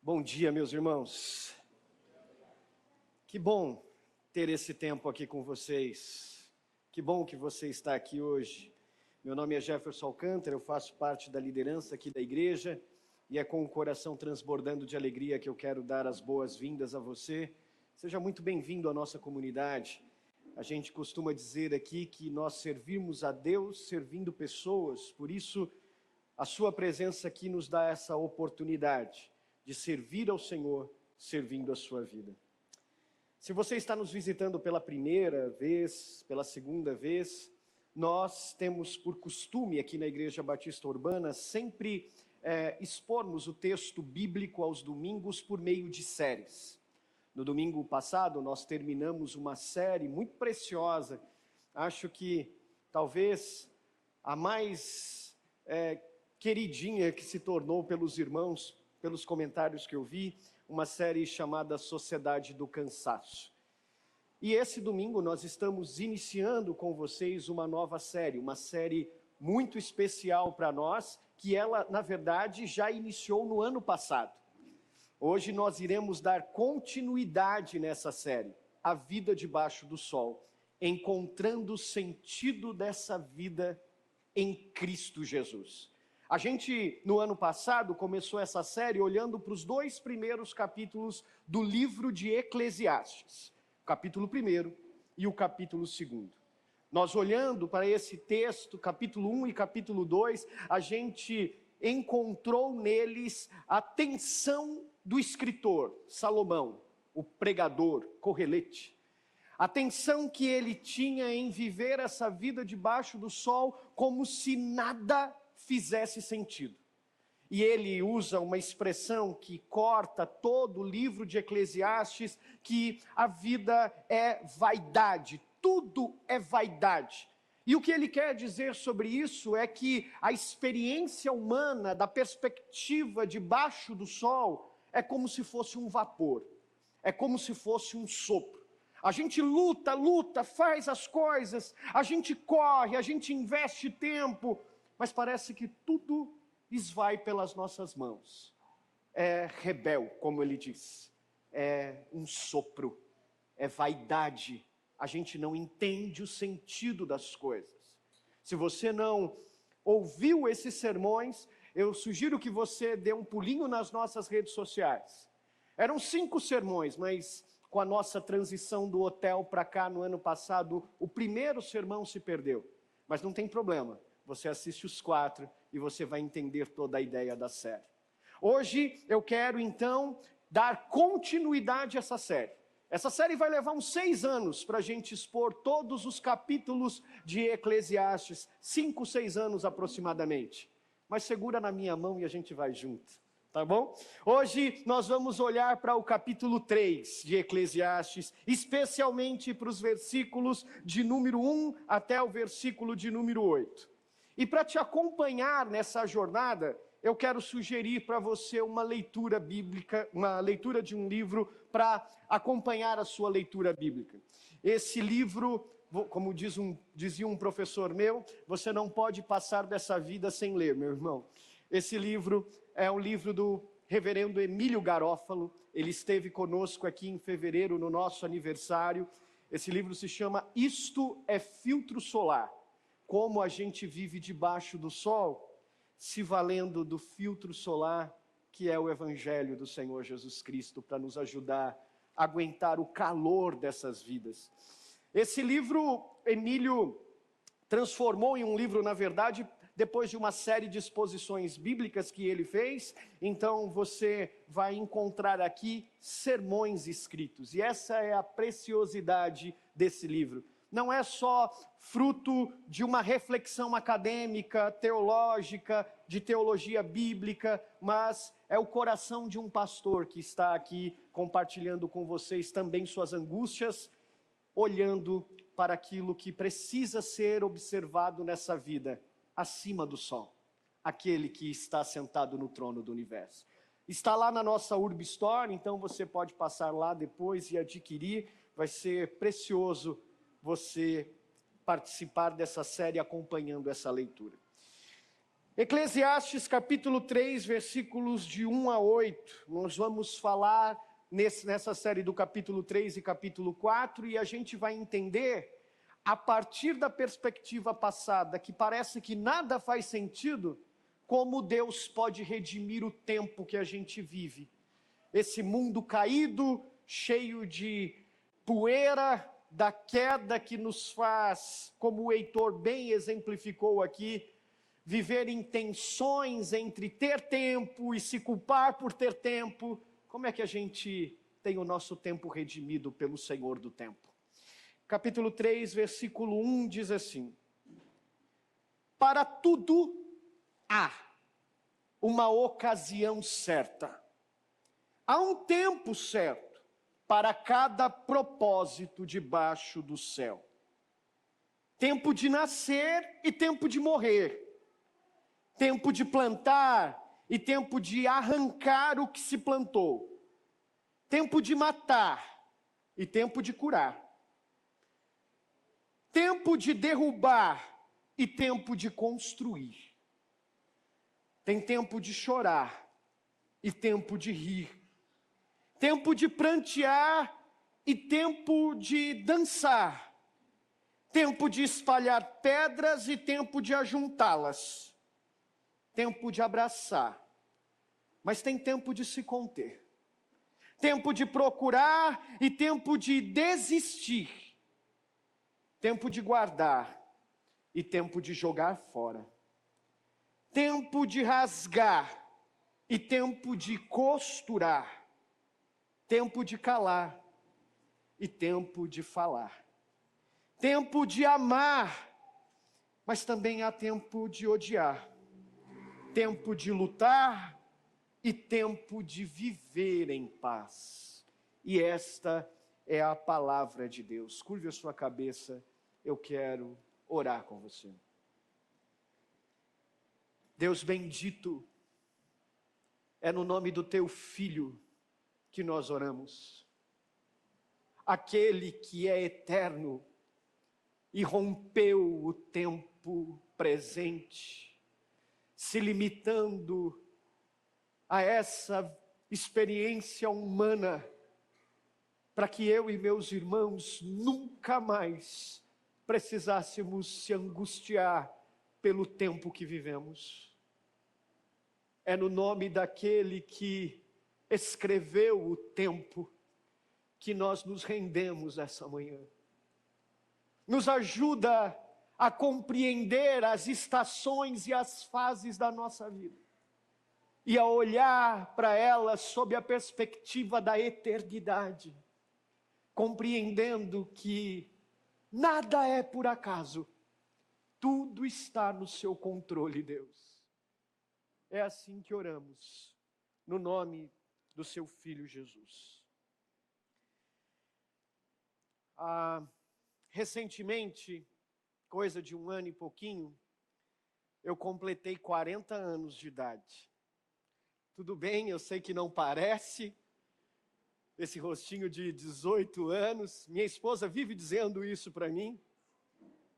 Bom dia, meus irmãos. Que bom ter esse tempo aqui com vocês. Que bom que você está aqui hoje. Meu nome é Jefferson Alcântara, eu faço parte da liderança aqui da igreja e é com o coração transbordando de alegria que eu quero dar as boas-vindas a você. Seja muito bem-vindo à nossa comunidade. A gente costuma dizer aqui que nós servimos a Deus servindo pessoas, por isso a sua presença aqui nos dá essa oportunidade de servir ao Senhor, servindo a sua vida. Se você está nos visitando pela primeira vez, pela segunda vez, nós temos por costume aqui na Igreja Batista Urbana sempre expormos o texto bíblico aos domingos por meio de séries. No domingo passado nós terminamos uma série muito preciosa, acho que talvez a mais queridinha que se tornou pelos irmãos, pelos comentários que eu vi, uma série chamada Sociedade do Cansaço. E esse domingo nós estamos iniciando com vocês uma nova série, uma série muito especial para nós, que ela, na verdade, já iniciou no ano passado. Hoje nós iremos dar continuidade nessa série, A Vida Debaixo do Sol, encontrando o sentido dessa vida em Cristo Jesus. A gente, no ano passado, começou essa série olhando para os 2 primeiros capítulos do livro de Eclesiastes, o capítulo 1 e o capítulo 2. Nós olhando para esse texto, capítulo 1 e capítulo 2, a gente encontrou neles a tensão do escritor, Salomão, o pregador, Correlete. A tensão que ele tinha em viver essa vida debaixo do sol como se nada fizesse sentido. E ele usa uma expressão que corta todo o livro de Eclesiastes, que a vida é vaidade, tudo é vaidade. E o que ele quer dizer sobre isso é que a experiência humana, da perspectiva debaixo do sol, é como se fosse um vapor, é como se fosse um sopro. A gente luta, faz as coisas, a gente corre, a gente investe tempo, mas parece que tudo esvai pelas nossas mãos. É rebel, como ele diz, é um sopro, é vaidade. A gente não entende o sentido das coisas. Se você não ouviu esses sermões, eu sugiro que você dê um pulinho nas nossas redes sociais. Eram 5 sermões, mas com a nossa transição do hotel para cá no ano passado, o primeiro sermão se perdeu. Mas não tem problema, você assiste os 4 e você vai entender toda a ideia da série. Hoje eu quero então dar continuidade a essa série. Essa série vai levar uns 6 anos para a gente expor todos os capítulos de Eclesiastes, 5, 6 anos aproximadamente. Mas segura na minha mão e a gente vai junto, tá bom? Hoje nós vamos olhar para o capítulo 3 de Eclesiastes, especialmente para os versículos de número 1 até o versículo de número 8. E para te acompanhar nessa jornada, eu quero sugerir para você uma leitura bíblica, uma leitura de um livro para acompanhar a sua leitura bíblica. Esse livro, como dizia um professor meu, você não pode passar dessa vida sem ler, meu irmão. Esse livro é um livro do reverendo Emílio Garófalo. Ele esteve conosco aqui em fevereiro, no nosso aniversário. Esse livro se chama Isto é Filtro Solar. Como a gente vive debaixo do sol, se valendo do filtro solar, que é o Evangelho do Senhor Jesus Cristo, para nos ajudar a aguentar o calor dessas vidas. Esse livro, Emílio transformou em um livro, na verdade, depois de uma série de exposições bíblicas que ele fez. Então você vai encontrar aqui sermões escritos, e essa é a preciosidade desse livro. Não é só fruto de uma reflexão acadêmica, teológica, de teologia bíblica, mas é o coração de um pastor que está aqui compartilhando com vocês também suas angústias, olhando para aquilo que precisa ser observado nessa vida, acima do sol, aquele que está sentado no trono do universo. Está lá na nossa Urb Store, então você pode passar lá depois e adquirir, vai ser precioso você participar dessa série acompanhando essa leitura. Eclesiastes capítulo 3, versículos de 1 a 8. Nós vamos falar nessa série do capítulo 3 e capítulo 4, e a gente vai entender, a partir da perspectiva passada, que parece que nada faz sentido, como Deus pode redimir o tempo que a gente vive. Esse mundo caído, cheio de poeira, da queda que nos faz, como o Heitor bem exemplificou aqui, viver em tensões entre ter tempo e se culpar por ter tempo. Como é que a gente tem o nosso tempo redimido pelo Senhor do tempo? Capítulo 3, versículo 1 diz assim: para tudo há uma ocasião certa, há um tempo certo para cada propósito debaixo do céu. Tempo de nascer e tempo de morrer. Tempo de plantar e tempo de arrancar o que se plantou. Tempo de matar e tempo de curar. Tempo de derrubar e tempo de construir. Tem tempo de chorar e tempo de rir. Tempo de prantear e tempo de dançar. Tempo de espalhar pedras e tempo de ajuntá-las. Tempo de abraçar, mas tem tempo de se conter. Tempo de procurar e tempo de desistir. Tempo de guardar e tempo de jogar fora. Tempo de rasgar e tempo de costurar. Tempo de calar e tempo de falar. Tempo de amar, mas também há tempo de odiar. Tempo de lutar e tempo de viver em paz. E esta é a palavra de Deus. Curve a sua cabeça, eu quero orar com você. Deus bendito, é no nome do teu Filho que nós oramos. Aquele que é eterno e rompeu o tempo presente, se limitando a essa experiência humana, para que eu e meus irmãos nunca mais precisássemos se angustiar pelo tempo que vivemos. É no nome daquele que escreveu o tempo que nós nos rendemos essa manhã. Nos ajuda a compreender as estações e as fases da nossa vida, e a olhar para elas sob a perspectiva da eternidade, compreendendo que nada é por acaso, tudo está no seu controle, Deus. É assim que oramos, no nome do seu Filho Jesus. Recentemente, coisa de 1 ano e pouquinho, eu completei 40 anos de idade. Tudo bem, eu sei que não parece, esse rostinho de 18 anos, minha esposa vive dizendo isso para mim,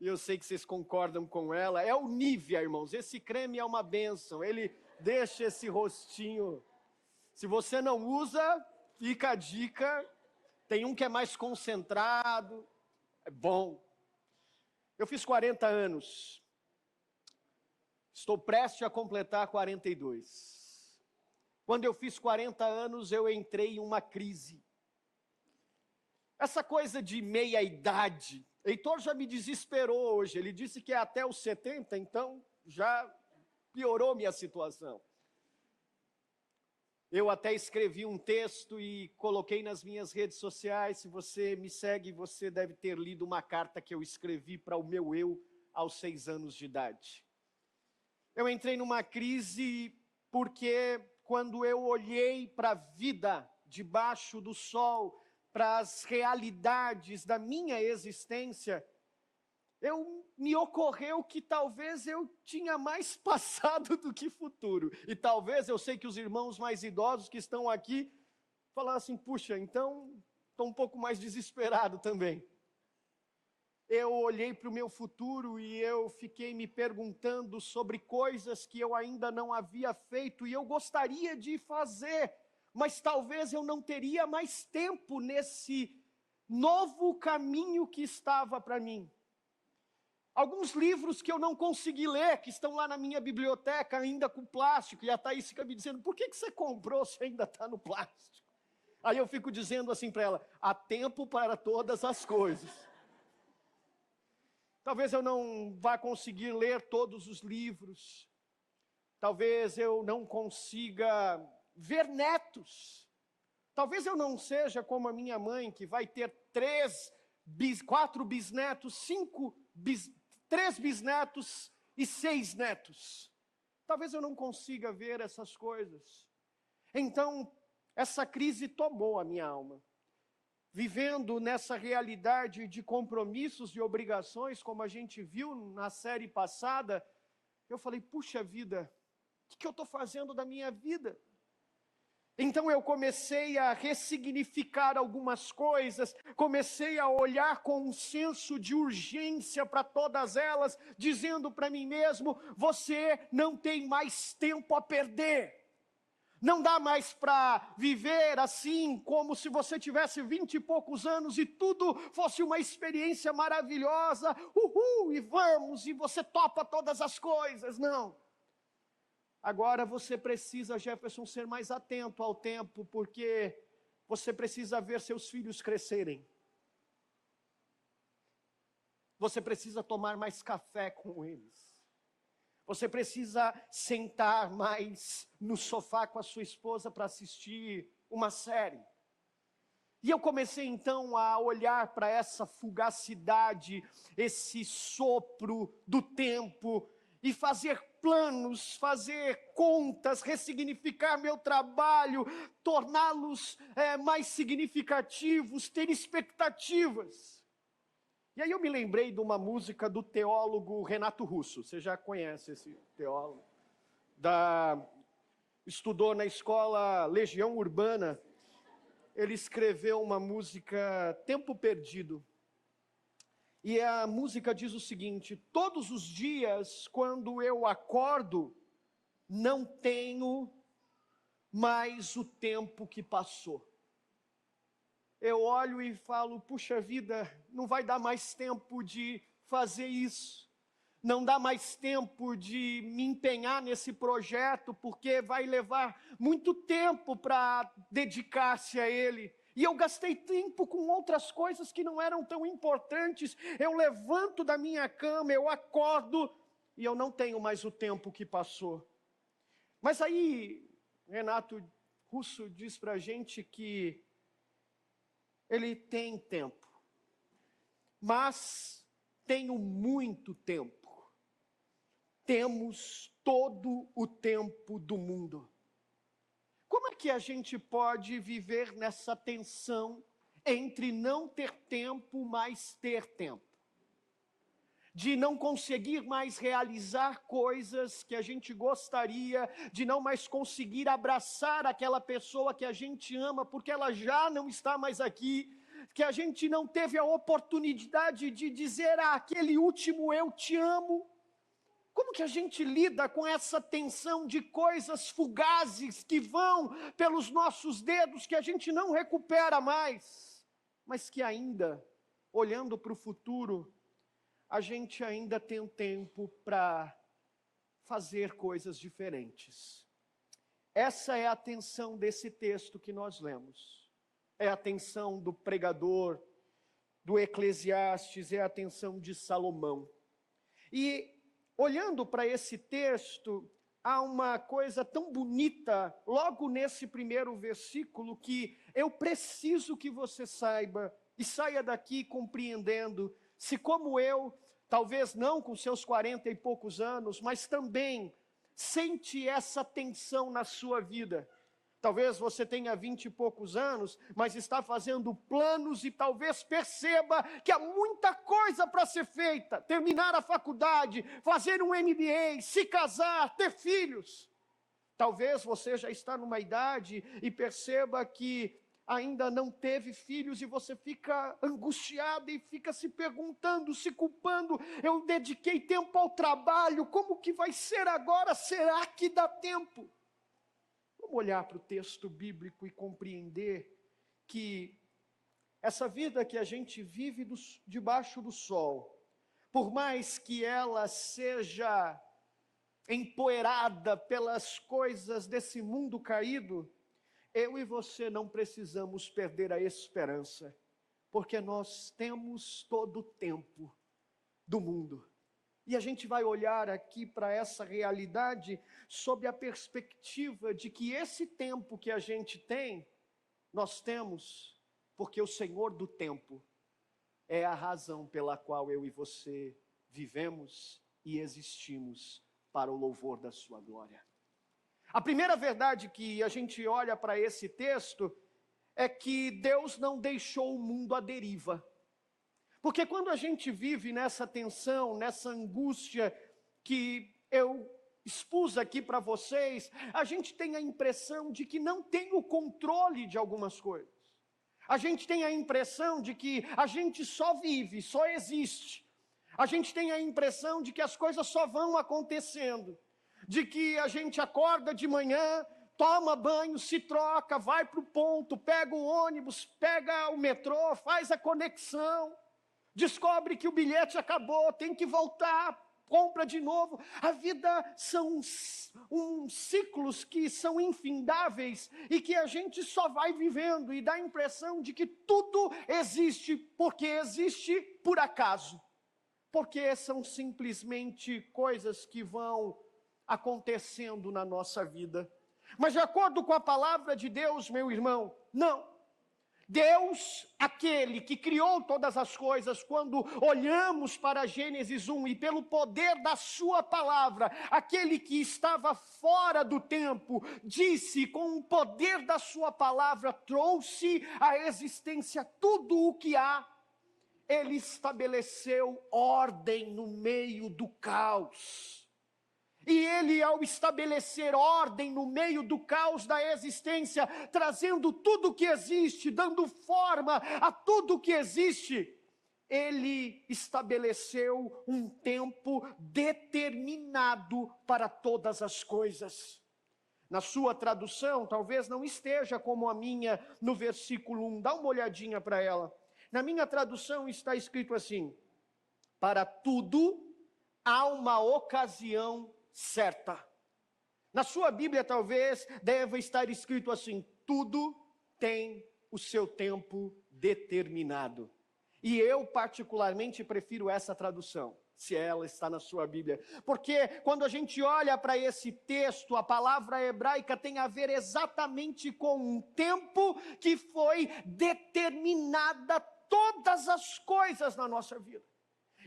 e eu sei que vocês concordam com ela. É o Nivea, irmãos, esse creme é uma bênção, ele deixa esse rostinho. Se você não usa, fica a dica, tem um que é mais concentrado, é bom. Eu fiz 40 anos, estou prestes a completar 42. Quando eu fiz 40 anos, eu entrei em uma crise. Essa coisa de meia-idade, Heitor já me desesperou hoje, ele disse que é até os 70, então já piorou minha situação. Eu até escrevi um texto e coloquei nas minhas redes sociais. Se você me segue, você deve ter lido uma carta que eu escrevi para o meu eu aos 6 anos de idade. Eu entrei numa crise porque quando eu olhei para a vida debaixo do sol, para as realidades da minha existência, me ocorreu que talvez eu tinha mais passado do que futuro. E talvez, eu sei que os irmãos mais idosos que estão aqui, falaram assim, puxa, então estou um pouco mais desesperado também. eu olhei para o meu futuro e eu fiquei me perguntando sobre coisas que eu ainda não havia feito e eu gostaria de fazer, mas talvez eu não teria mais tempo nesse novo caminho que estava para mim. Alguns livros que eu não consegui ler, que estão lá na minha biblioteca ainda com plástico, e a Thaís fica me dizendo, por que você comprou se ainda está no plástico? Aí eu fico dizendo assim para ela, há tempo para todas as coisas. Talvez eu não vá conseguir ler todos os livros. Talvez eu não consiga ver netos. Talvez eu não seja como a minha mãe, que vai ter 4 bisnetos, 3 bisnetos e 6 netos. Talvez eu não consiga ver essas coisas. Então, essa crise tomou a minha alma. Vivendo nessa realidade de compromissos e obrigações, como a gente viu na série passada, eu falei, puxa vida, o que eu estou fazendo da minha vida? Então eu comecei a ressignificar algumas coisas, comecei a olhar com um senso de urgência para todas elas, dizendo para mim mesmo, você não tem mais tempo a perder. Não dá mais para viver assim, como se você tivesse 20 e poucos anos e tudo fosse uma experiência maravilhosa, e vamos, e você topa todas as coisas, não. Agora você precisa, Jefferson, ser mais atento ao tempo, porque você precisa ver seus filhos crescerem. Você precisa tomar mais café com eles. Você precisa sentar mais no sofá com a sua esposa para assistir uma série. E eu comecei então a olhar para essa fugacidade, esse sopro do tempo, e fazer planos, fazer contas, ressignificar meu trabalho, torná-los mais significativos, ter expectativas. E aí eu me lembrei de uma música do teólogo Renato Russo. Você já conhece esse teólogo? Estudou na escola Legião Urbana. Ele escreveu uma música, Tempo Perdido. E a música diz o seguinte, todos os dias, quando eu acordo, não tenho mais o tempo que passou. Eu olho e falo, puxa vida, não vai dar mais tempo de fazer isso. Não dá mais tempo de me empenhar nesse projeto, porque vai levar muito tempo para dedicar-se a ele. E eu gastei tempo com outras coisas que não eram tão importantes. Eu levanto da minha cama, eu acordo e eu não tenho mais o tempo que passou. Mas aí, Renato Russo diz para a gente que ele tem tempo, mas tenho muito tempo. Temos todo o tempo do mundo. Como é que a gente pode viver nessa tensão entre não ter tempo, mas ter tempo? De não conseguir mais realizar coisas que a gente gostaria, de não mais conseguir abraçar aquela pessoa que a gente ama, porque ela já não está mais aqui, que a gente não teve a oportunidade de dizer aquele último eu te amo. Como que a gente lida com essa tensão de coisas fugazes que vão pelos nossos dedos, que a gente não recupera mais, mas que ainda, olhando para o futuro, a gente ainda tem tempo para fazer coisas diferentes. Essa é a tensão desse texto que nós lemos. É a tensão do pregador, do Eclesiastes, é a tensão de Salomão. E olhando para esse texto, há uma coisa tão bonita, logo nesse primeiro versículo, que eu preciso que você saiba, e saia daqui compreendendo, se como eu, talvez não com seus 40 e poucos anos, mas também sente essa tensão na sua vida. Talvez você tenha 20 e poucos anos, mas está fazendo planos e talvez perceba que há muita coisa para ser feita. Terminar a faculdade, fazer um MBA, se casar, ter filhos. Talvez você já está numa idade e perceba que ainda não teve filhos e você fica angustiado e fica se perguntando, se culpando. Eu dediquei tempo ao trabalho, como que vai ser agora? Será que dá tempo? Vamos olhar para o texto bíblico e compreender que essa vida que a gente vive debaixo do sol, por mais que ela seja empoeirada pelas coisas desse mundo caído, eu e você não precisamos perder a esperança, porque nós temos todo o tempo do mundo. E a gente vai olhar aqui para essa realidade sob a perspectiva de que esse tempo que a gente tem, nós temos porque o Senhor do tempo é a razão pela qual eu e você vivemos e existimos para o louvor da sua glória. A primeira verdade que a gente olha para esse texto é que Deus não deixou o mundo à deriva. Porque quando a gente vive nessa tensão, nessa angústia que eu expus aqui para vocês, a gente tem a impressão de que não tem o controle de algumas coisas. A gente tem a impressão de que a gente só vive, só existe. A gente tem a impressão de que as coisas só vão acontecendo. De que a gente acorda de manhã, toma banho, se troca, vai para o ponto, pega o ônibus, pega o metrô, faz a conexão, descobre que o bilhete acabou, tem que voltar, compra de novo. A vida são ciclos que são infindáveis e que a gente só vai vivendo e dá a impressão de que tudo existe porque existe por acaso. Porque são simplesmente coisas que vão acontecendo na nossa vida. Mas de acordo com a palavra de Deus, meu irmão, não. Deus, aquele que criou todas as coisas, quando olhamos para Gênesis 1 e pelo poder da sua palavra, aquele que estava fora do tempo, disse com o poder da sua palavra, trouxe à existência tudo o que há. Ele estabeleceu ordem no meio do caos. E ele, ao estabelecer ordem no meio do caos da existência, trazendo tudo o que existe, dando forma a tudo o que existe, ele estabeleceu um tempo determinado para todas as coisas. Na sua tradução, talvez não esteja como a minha no versículo 1, dá uma olhadinha para ela. Na minha tradução está escrito assim: para tudo há uma ocasião certa. Na sua Bíblia talvez deva estar escrito assim: tudo tem o seu tempo determinado. E eu particularmente prefiro essa tradução, se ela está na sua Bíblia. Porque quando a gente olha para esse texto, a palavra hebraica tem a ver exatamente com um tempo que foi determinada todas as coisas na nossa vida.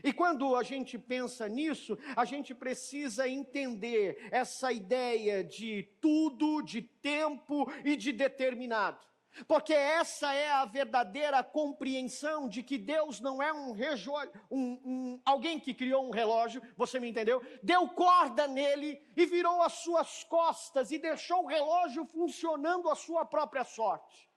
E quando a gente pensa nisso, a gente precisa entender essa ideia de tudo, de tempo e de determinado. Porque essa é a verdadeira compreensão de que Deus não é alguém que criou um relógio, você me entendeu? Deu corda nele e virou as suas costas e deixou o relógio funcionando à sua própria sorte.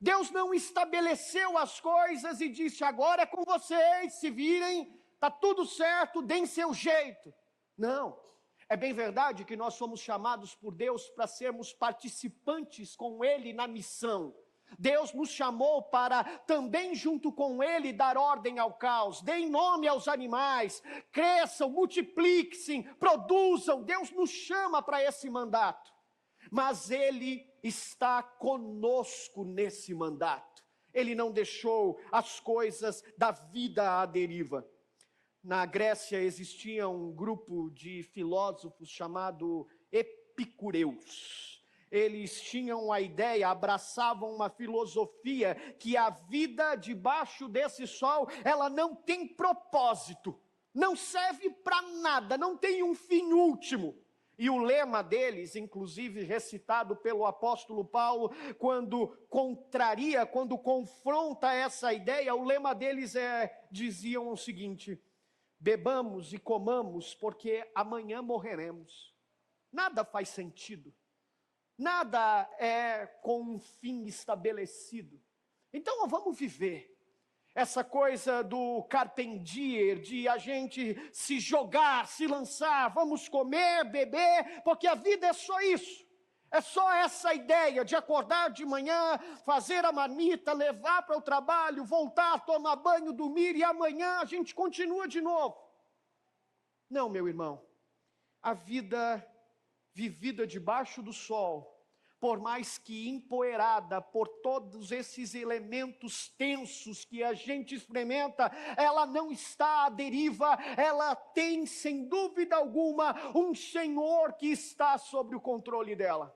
Deus não estabeleceu as coisas e disse: agora é com vocês, se virem, está tudo certo, deem seu jeito. Não, é bem verdade que nós somos chamados por Deus para sermos participantes com Ele na missão. Deus nos chamou para também junto com Ele dar ordem ao caos, deem nome aos animais, cresçam, multipliquem-se, produzam. Deus nos chama para esse mandato, mas Ele está conosco nesse mandato. Ele não deixou as coisas da vida à deriva. Na Grécia existia um grupo de filósofos chamado epicureus. Eles tinham a ideia, abraçavam uma filosofia que a vida debaixo desse sol, ela não tem propósito, não serve para nada, não tem um fim último. E o lema deles, inclusive recitado pelo apóstolo Paulo, quando confronta essa ideia, o lema deles diziam o seguinte: bebamos e comamos, porque amanhã morreremos. Nada faz sentido. Nada é com um fim estabelecido. Então vamos viver essa coisa do carpentier, de a gente se jogar, se lançar, vamos comer, beber, porque a vida é só isso. É só essa ideia de acordar de manhã, fazer a marmita, levar para o trabalho, voltar, tomar banho, dormir e amanhã a gente continua de novo. Não, meu irmão. A vida vivida debaixo do sol, por mais que empoeirada por todos esses elementos tensos que a gente experimenta, ela não está à deriva, ela tem, sem dúvida alguma, um Senhor que está sobre o controle dela.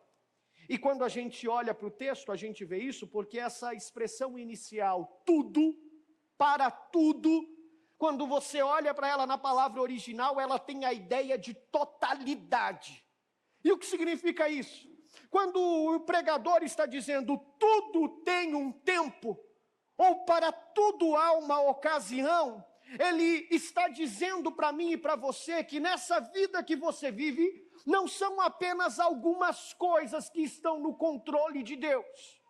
E quando a gente olha para o texto, a gente vê isso, porque essa expressão inicial, tudo, para tudo, quando você olha para ela na palavra original, ela tem a ideia de totalidade. E o que significa isso? Quando o pregador está dizendo tudo tem um tempo, ou para tudo há uma ocasião, ele está dizendo para mim e para você que nessa vida que você vive, não são apenas algumas coisas que estão no controle de Deus.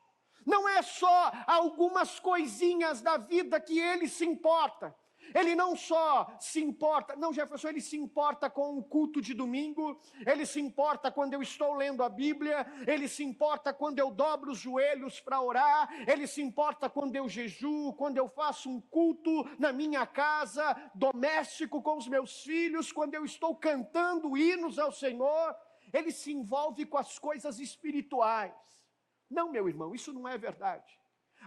Não é só algumas coisinhas da vida que ele se importa. Ele não só se importa, não, Jefferson, ele se importa com o culto de domingo, ele se importa quando eu estou lendo a Bíblia, ele se importa quando eu dobro os joelhos para orar, ele se importa quando eu jejuo, quando eu faço um culto na minha casa, doméstico com os meus filhos, quando eu estou cantando hinos ao Senhor, ele se envolve com as coisas espirituais. Não, meu irmão, isso não é verdade.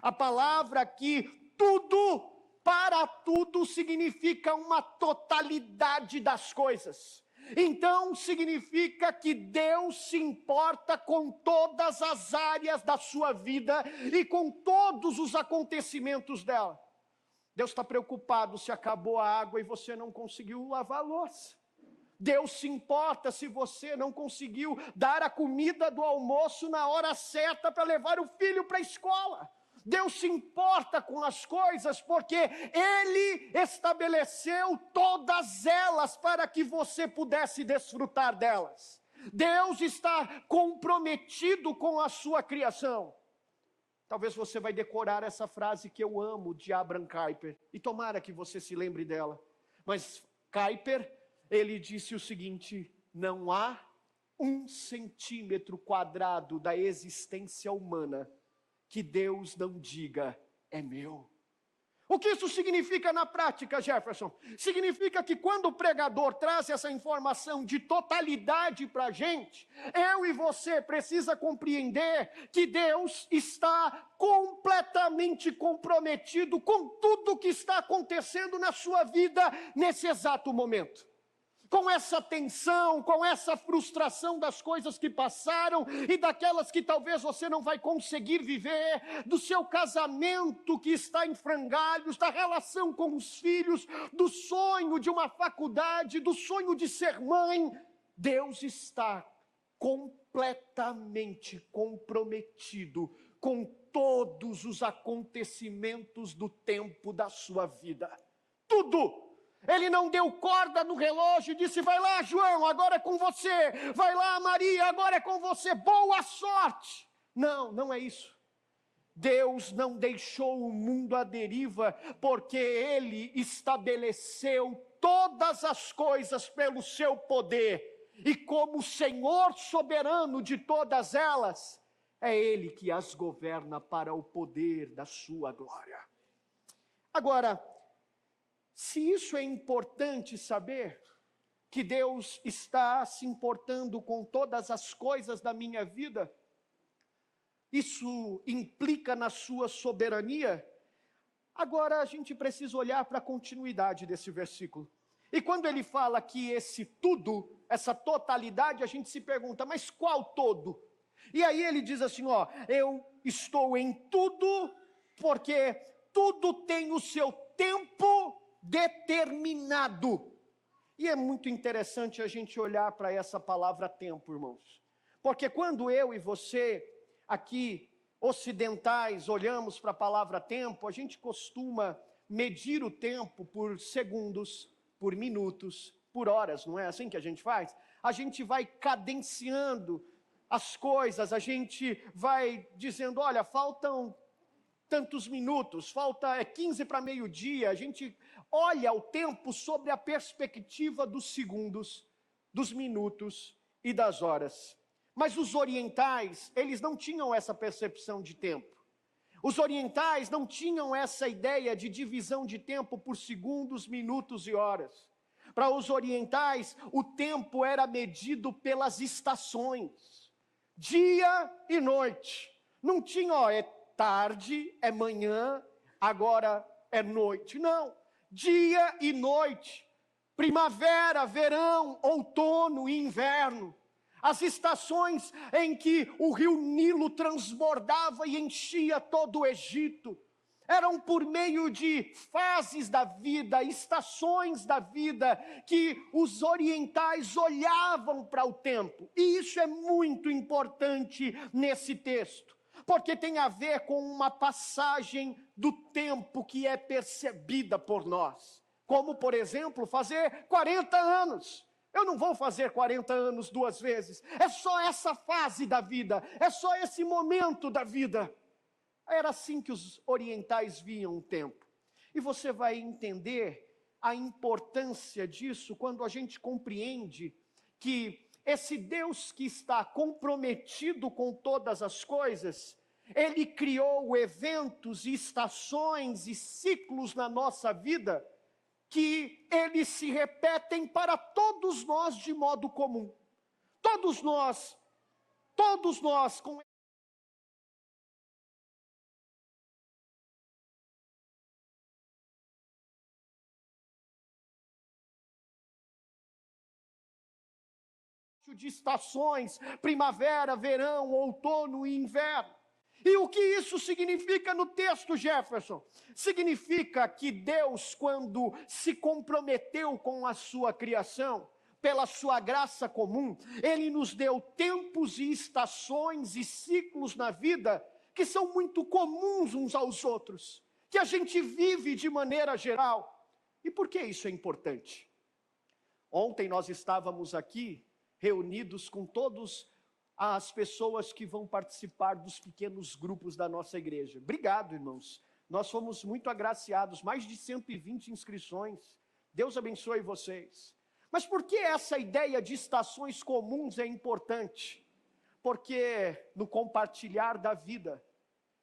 A palavra aqui, tudo, para tudo, significa uma totalidade das coisas. Então, significa que Deus se importa com todas as áreas da sua vida e com todos os acontecimentos dela. Deus está preocupado se acabou a água e você não conseguiu lavar a louça. Deus se importa se você não conseguiu dar a comida do almoço na hora certa para levar o filho para a escola. Deus se importa com as coisas porque Ele estabeleceu todas elas para que você pudesse desfrutar delas. Deus está comprometido com a sua criação. Talvez você vai decorar essa frase que eu amo de Abraham Kuyper, e tomara que você se lembre dela. Mas Kuyper, ele disse o seguinte: não há 1 centímetro quadrado da existência humana que Deus não diga, é meu. O que isso significa na prática, Jefferson? Significa que quando o pregador traz essa informação de totalidade para a gente, eu e você precisa compreender que Deus está completamente comprometido com tudo que está acontecendo na sua vida nesse exato momento. Com essa tensão, com essa frustração das coisas que passaram e daquelas que talvez você não vai conseguir viver, do seu casamento que está em frangalhos, da relação com os filhos, do sonho de uma faculdade, do sonho de ser mãe, Deus está completamente comprometido com todos os acontecimentos do tempo da sua vida. Tudo! Ele não deu corda no relógio e disse, vai lá João, agora é com você, vai lá Maria, agora é com você, boa sorte. Não, não é isso. Deus não deixou o mundo à deriva, porque Ele estabeleceu todas as coisas pelo seu poder, e como Senhor soberano de todas elas, é Ele que as governa para o poder da sua glória. Agora, se isso é importante saber, que Deus está se importando com todas as coisas da minha vida, isso implica na sua soberania. Agora a gente precisa olhar para a continuidade desse versículo. E quando ele fala que esse tudo, essa totalidade, a gente se pergunta, mas qual todo? E aí ele diz assim, ó, eu estou em tudo, porque tudo tem o seu tempo determinado. E é muito interessante a gente olhar para essa palavra tempo, irmãos. Porque quando eu e você, aqui, ocidentais, olhamos para a palavra tempo, a gente costuma medir o tempo por segundos, por minutos, por horas, não é assim que a gente faz? A gente vai cadenciando as coisas, a gente vai dizendo, olha, faltam tantos minutos, falta 15 para meio-dia, a gente olha o tempo sobre a perspectiva dos segundos, dos minutos e das horas. Mas os orientais, eles não tinham essa percepção de tempo. Os orientais não tinham essa ideia de divisão de tempo por segundos, minutos e horas. Para os orientais, o tempo era medido pelas estações, dia e noite. Não tinha, é tarde, é manhã, agora é noite. Não, dia e noite, primavera, verão, outono e inverno. As estações em que o rio Nilo transbordava e enchia todo o Egito, eram por meio de fases da vida, estações da vida, que os orientais olhavam para o tempo. E isso é muito importante nesse texto, porque tem a ver com uma passagem do tempo que é percebida por nós. Como, por exemplo, fazer 40 anos. Eu não vou fazer 40 anos 2 vezes. É só essa fase da vida. É só esse momento da vida. Era assim que os orientais viam o tempo. E você vai entender a importância disso quando a gente compreende que esse Deus que está comprometido com todas as coisas, Ele criou eventos, estações e ciclos na nossa vida, que eles se repetem para todos nós de modo comum. Todos nós com de estações, primavera, verão, outono e inverno. E o que isso significa no texto, Jefferson? Significa que Deus, quando se comprometeu com a sua criação, pela sua graça comum, Ele nos deu tempos e estações e ciclos na vida que são muito comuns uns aos outros, que a gente vive de maneira geral. E por que isso é importante? Ontem nós estávamos aqui reunidos com todas as pessoas que vão participar dos pequenos grupos da nossa igreja. Obrigado, irmãos. Nós fomos muito agraciados, mais de 120 inscrições. Deus abençoe vocês. Mas por que essa ideia de estações comuns é importante? Porque no compartilhar da vida,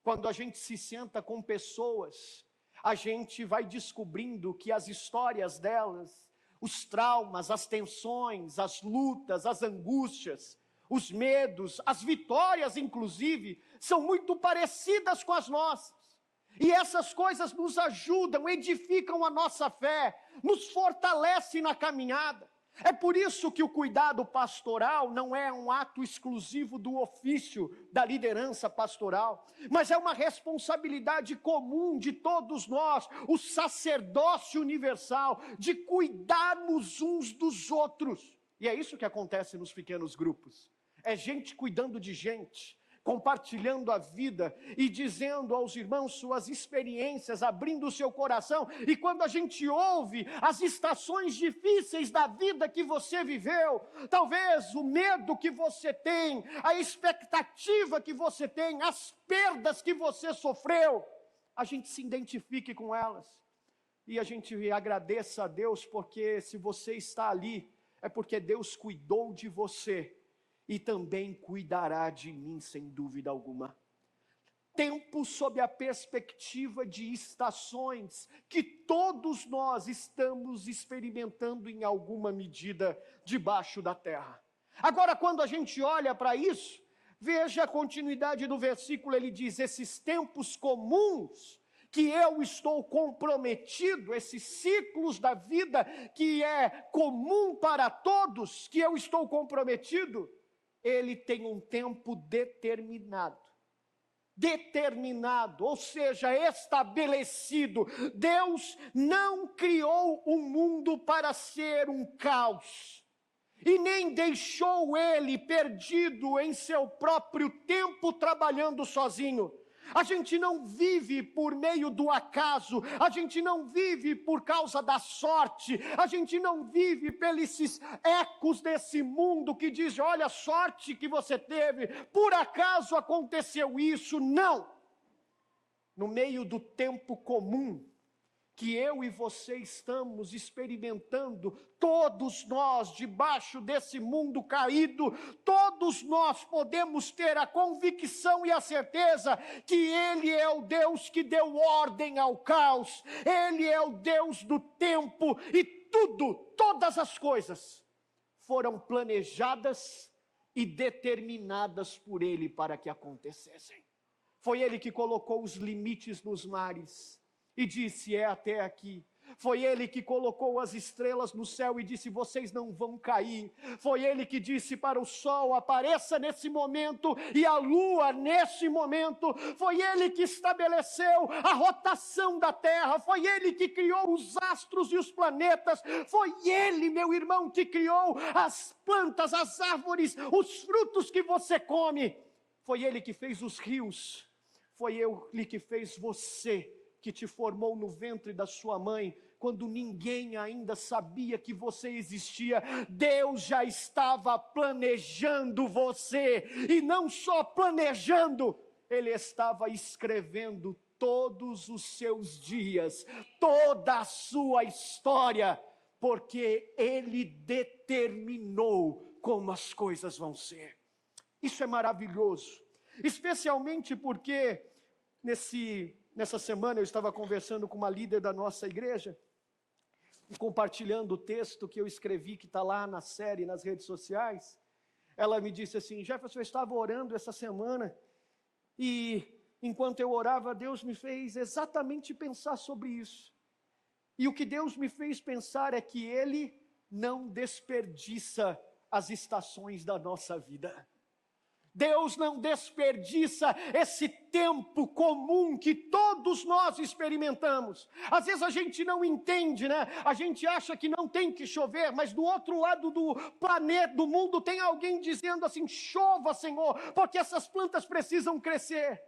quando a gente se senta com pessoas, a gente vai descobrindo que as histórias delas, os traumas, as tensões, as lutas, as angústias, os medos, as vitórias, inclusive, são muito parecidas com as nossas. E essas coisas nos ajudam, edificam a nossa fé, nos fortalecem na caminhada. É por isso que o cuidado pastoral não é um ato exclusivo do ofício da liderança pastoral, mas é uma responsabilidade comum de todos nós, o sacerdócio universal, de cuidarmos uns dos outros. E é isso que acontece nos pequenos grupos. É gente cuidando de gente, compartilhando a vida e dizendo aos irmãos suas experiências, abrindo o seu coração. E quando a gente ouve as estações difíceis da vida que você viveu, talvez o medo que você tem, a expectativa que você tem, as perdas que você sofreu, a gente se identifique com elas. E a gente agradeça a Deus, porque se você está ali, é porque Deus cuidou de você. E também cuidará de mim, sem dúvida alguma. Tempo sob a perspectiva de estações que todos nós estamos experimentando em alguma medida debaixo da terra. Agora, quando a gente olha para isso, veja a continuidade do versículo, ele diz: esses tempos comuns que eu estou comprometido, esses ciclos da vida que é comum para todos, que eu estou comprometido, ele tem um tempo determinado, ou seja, estabelecido. Deus não criou o mundo para ser um caos, e nem deixou ele perdido em seu próprio tempo trabalhando sozinho. A gente não vive por meio do acaso, a gente não vive por causa da sorte, a gente não vive pelos ecos desse mundo que diz, olha a sorte que você teve, por acaso aconteceu isso. Não! No meio do tempo comum, que eu e você estamos experimentando, todos nós, debaixo desse mundo caído, todos nós podemos ter a convicção e a certeza que Ele é o Deus que deu ordem ao caos, Ele é o Deus do tempo, e todas as coisas foram planejadas e determinadas por Ele para que acontecessem. Foi Ele que colocou os limites nos mares e disse, é até aqui. Foi Ele que colocou as estrelas no céu e disse, vocês não vão cair. Foi Ele que disse para o sol, apareça nesse momento, e a lua nesse momento. Foi Ele que estabeleceu a rotação da terra. Foi Ele que criou os astros e os planetas. Foi Ele, meu irmão, que criou as plantas, as árvores, os frutos que você come. Foi Ele que fez os rios. Foi Ele que fez você, que te formou no ventre da sua mãe, quando ninguém ainda sabia que você existia. Deus já estava planejando você, e não só planejando, Ele estava escrevendo todos os seus dias, toda a sua história, porque Ele determinou como as coisas vão ser. Isso é maravilhoso, especialmente porque nessa semana eu estava conversando com uma líder da nossa igreja, compartilhando o texto que eu escrevi, que está lá na série, nas redes sociais. Ela me disse assim, Jefferson, eu estava orando essa semana, e enquanto eu orava, Deus me fez exatamente pensar sobre isso. E o que Deus me fez pensar é que Ele não desperdiça as estações da nossa vida. Deus não desperdiça esse tempo comum que todos nós experimentamos. Às vezes a gente não entende, né? A gente acha que não tem que chover, mas do outro lado do planeta, do mundo, tem alguém dizendo assim, chova, Senhor, porque essas plantas precisam crescer.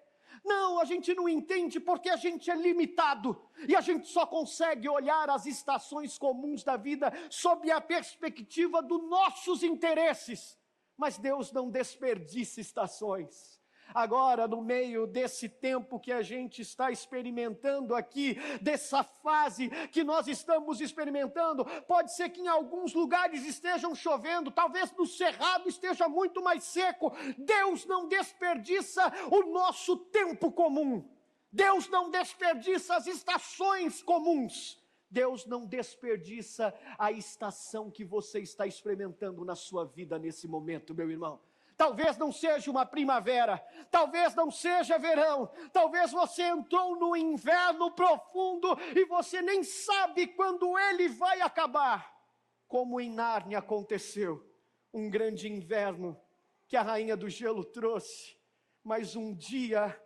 Não, a gente não entende porque a gente é limitado, e a gente só consegue olhar as estações comuns da vida sob a perspectiva dos nossos interesses. Mas Deus não desperdiça estações. Agora, no meio desse tempo que a gente está experimentando aqui, dessa fase que nós estamos experimentando, pode ser que em alguns lugares estejam chovendo, talvez no cerrado esteja muito mais seco. Deus não desperdiça o nosso tempo comum. Deus não desperdiça as estações comuns. Deus não desperdiça a estação que você está experimentando na sua vida nesse momento, meu irmão. Talvez não seja uma primavera, talvez não seja verão, talvez você entrou no inverno profundo e você nem sabe quando ele vai acabar. Como em Nárnia aconteceu, um grande inverno que a rainha do gelo trouxe, mas um dia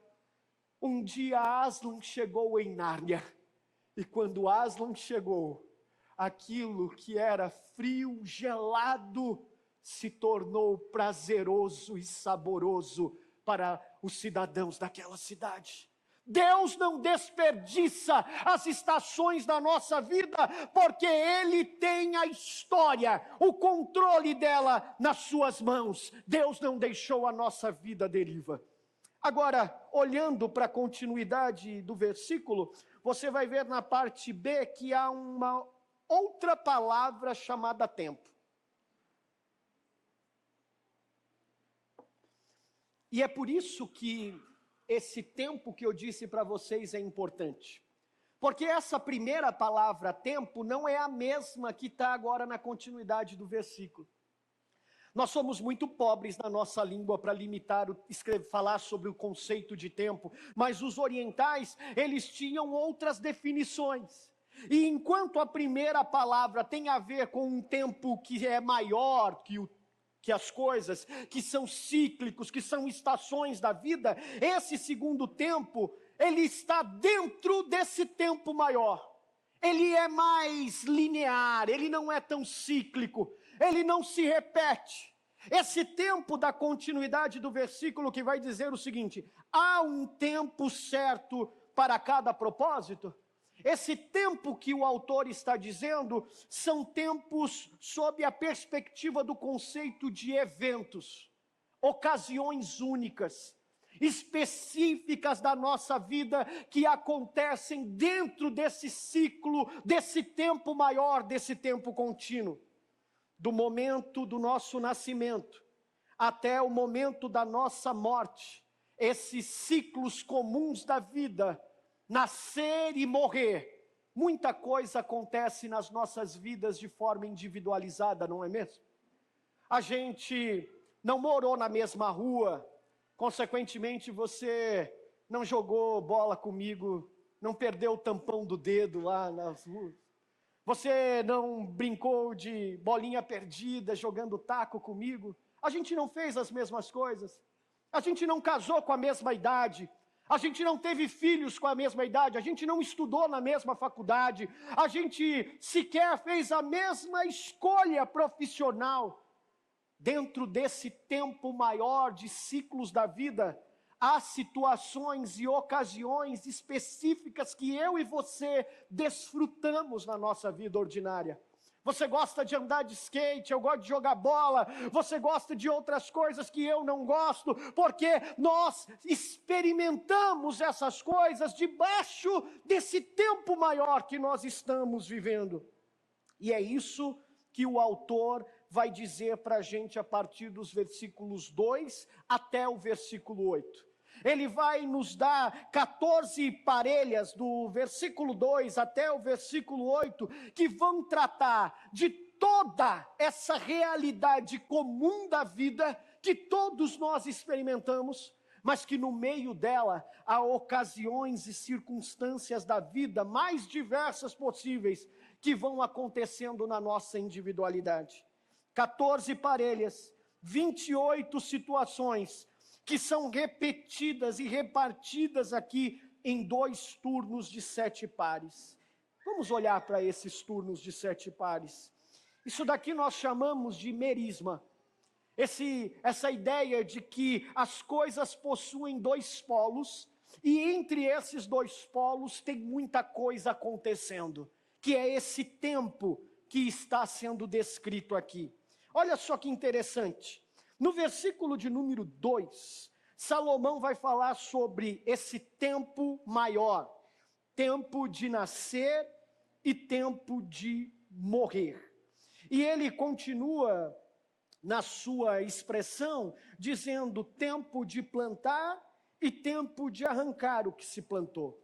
Aslan chegou em Nárnia. E quando Aslan chegou, aquilo que era frio, gelado, se tornou prazeroso e saboroso para os cidadãos daquela cidade. Deus não desperdiça as estações da nossa vida, porque Ele tem a história, o controle dela nas suas mãos. Deus não deixou a nossa vida à deriva. Agora, olhando para a continuidade do versículo, você vai ver na parte B que há uma outra palavra chamada tempo. E é por isso que esse tempo que eu disse para vocês é importante. Porque essa primeira palavra, tempo, não é a mesma que está agora na continuidade do versículo. Nós somos muito pobres na nossa língua para limitar, falar sobre o conceito de tempo, mas os orientais, eles tinham outras definições. E enquanto a primeira palavra tem a ver com um tempo que é maior que as coisas, que são cíclicos, que são estações da vida, esse segundo tempo, ele está dentro desse tempo maior. Ele é mais linear, ele não é tão cíclico. Ele não se repete, Esse tempo da continuidade do versículo que vai dizer o seguinte: há um tempo certo para cada propósito. Esse tempo que o autor está dizendo são tempos sob a perspectiva do conceito de eventos, ocasiões únicas, específicas da nossa vida, que acontecem dentro desse ciclo, desse tempo maior, desse tempo contínuo. Do momento do nosso nascimento até o momento da nossa morte, esses ciclos comuns da vida, nascer e morrer, muita coisa acontece nas nossas vidas de forma individualizada, não é mesmo? A gente não morou na mesma rua, consequentemente você não jogou bola comigo, não perdeu o tampão do dedo lá nas ruas. Você não brincou de bolinha perdida, jogando taco comigo. A gente não fez as mesmas coisas. A gente não casou com a mesma idade. A gente não teve filhos com a mesma idade. A gente não estudou na mesma faculdade. A gente sequer fez a mesma escolha profissional. Dentro desse tempo maior de ciclos da vida, há situações e ocasiões específicas que eu e você desfrutamos na nossa vida ordinária. Você gosta de andar de skate, eu gosto de jogar bola, você gosta de outras coisas que eu não gosto, porque nós experimentamos essas coisas debaixo desse tempo maior que nós estamos vivendo. E é isso que o autor vai dizer para a gente a partir dos versículos 2 até o versículo 8. Ele vai nos dar 14 parelhas, do versículo 2 até o versículo 8, que vão tratar de toda essa realidade comum da vida, que todos nós experimentamos, mas que no meio dela há ocasiões e circunstâncias da vida mais diversas possíveis, que vão acontecendo na nossa individualidade. 14 parelhas, 28 situações, que são repetidas e repartidas aqui em 2 turnos de 7 pares. Vamos olhar para esses turnos de 7 pares. Isso daqui nós chamamos de merisma. Essa ideia de que as coisas possuem 2 polos, e entre esses 2 polos tem muita coisa acontecendo, que é esse tempo que está sendo descrito aqui. Olha só que interessante. No versículo de número 2, Salomão vai falar sobre esse tempo maior, tempo de nascer e tempo de morrer. E ele continua na sua expressão, dizendo tempo de plantar e tempo de arrancar o que se plantou.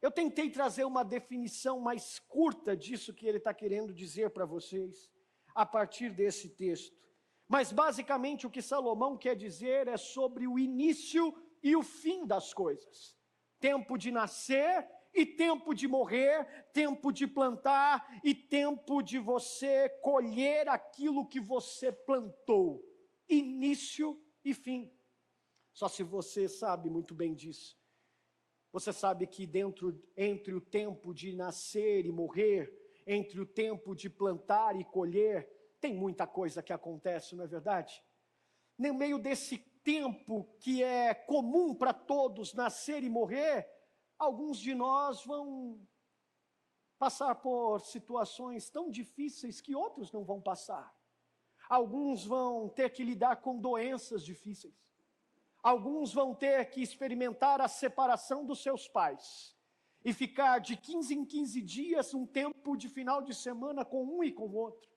Eu tentei trazer uma definição mais curta disso que ele está querendo dizer para vocês, a partir desse texto. Mas basicamente o que Salomão quer dizer é sobre o início e o fim das coisas. Tempo de nascer e tempo de morrer, tempo de plantar e tempo de você colher aquilo que você plantou. Início e fim. Só se você sabe muito bem disso. Você sabe que entre o tempo de nascer e morrer, entre o tempo de plantar e colher, tem muita coisa que acontece, não é verdade? No meio desse tempo que é comum para todos, nascer e morrer, alguns de nós vão passar por situações tão difíceis que outros não vão passar. Alguns vão ter que lidar com doenças difíceis. Alguns vão ter que experimentar a separação dos seus pais e ficar de 15 em 15 dias um tempo de final de semana com um e com o outro.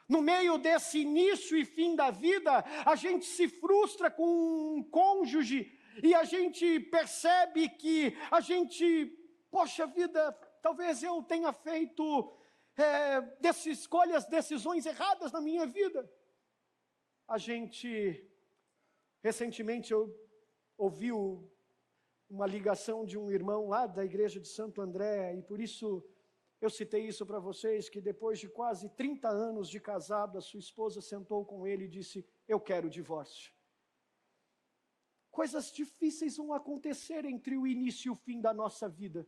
No meio desse início e fim da vida, a gente se frustra com um cônjuge e a gente percebe que a gente, poxa vida, talvez eu tenha feito decisões erradas na minha vida. Recentemente eu ouvi uma ligação de um irmão lá da igreja de Santo André, e por isso eu citei isso para vocês, que depois de quase 30 anos de casado, a sua esposa sentou com ele e disse, eu quero o divórcio. Coisas difíceis vão acontecer entre o início e o fim da nossa vida.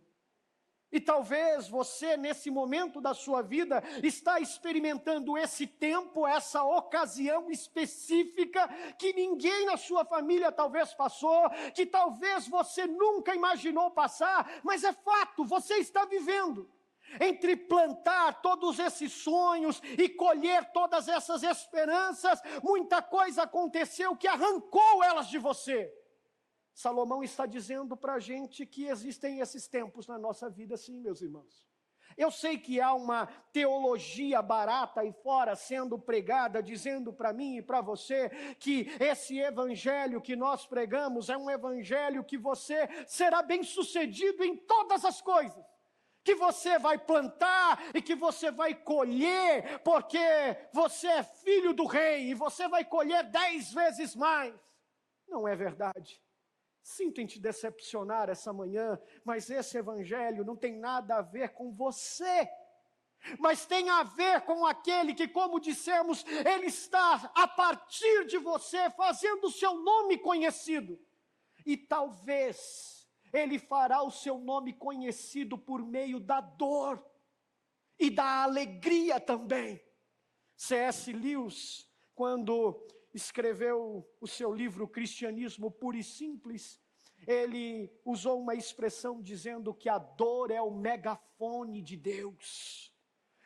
E talvez você, nesse momento da sua vida, está experimentando esse tempo, essa ocasião específica que ninguém na sua família talvez passou, que talvez você nunca imaginou passar, mas é fato, você está vivendo. Entre plantar todos esses sonhos e colher todas essas esperanças, muita coisa aconteceu que arrancou elas de você. Salomão está dizendo para a gente que existem esses tempos na nossa vida, sim, meus irmãos. Eu sei que há uma teologia barata aí fora sendo pregada, dizendo para mim e para você que esse evangelho que nós pregamos é um evangelho que você será bem-sucedido em todas as coisas. Que você vai plantar e que você vai colher, porque você é filho do rei e você vai colher 10 vezes mais. Não é verdade. Sinto em te decepcionar essa manhã, mas esse evangelho não tem nada a ver com você, mas tem a ver com aquele que, como dissemos, ele está a partir de você, fazendo o seu nome conhecido. E talvez ele fará o seu nome conhecido por meio da dor e da alegria também. C.S. Lewis, quando escreveu o seu livro Cristianismo Puro e Simples, ele usou uma expressão dizendo que a dor é o megafone de Deus.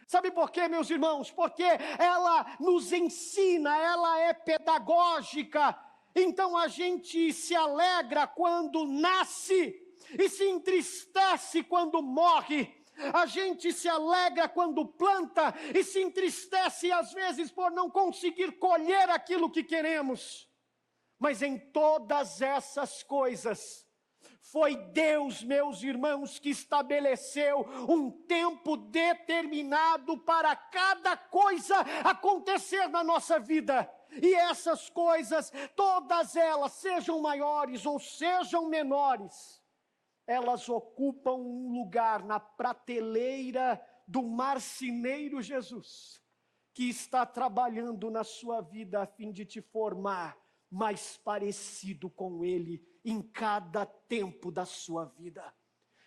Sabe por quê, meus irmãos? Porque ela nos ensina, ela é pedagógica. Então a gente se alegra quando nasce e se entristece quando morre. A gente se alegra quando planta e se entristece às vezes por não conseguir colher aquilo que queremos. Mas em todas essas coisas, foi Deus, meus irmãos, que estabeleceu um tempo determinado para cada coisa acontecer na nossa vida. E essas coisas, todas elas, sejam maiores ou sejam menores, elas ocupam um lugar na prateleira do marceneiro Jesus, que está trabalhando na sua vida a fim de te formar mais parecido com Ele em cada tempo da sua vida.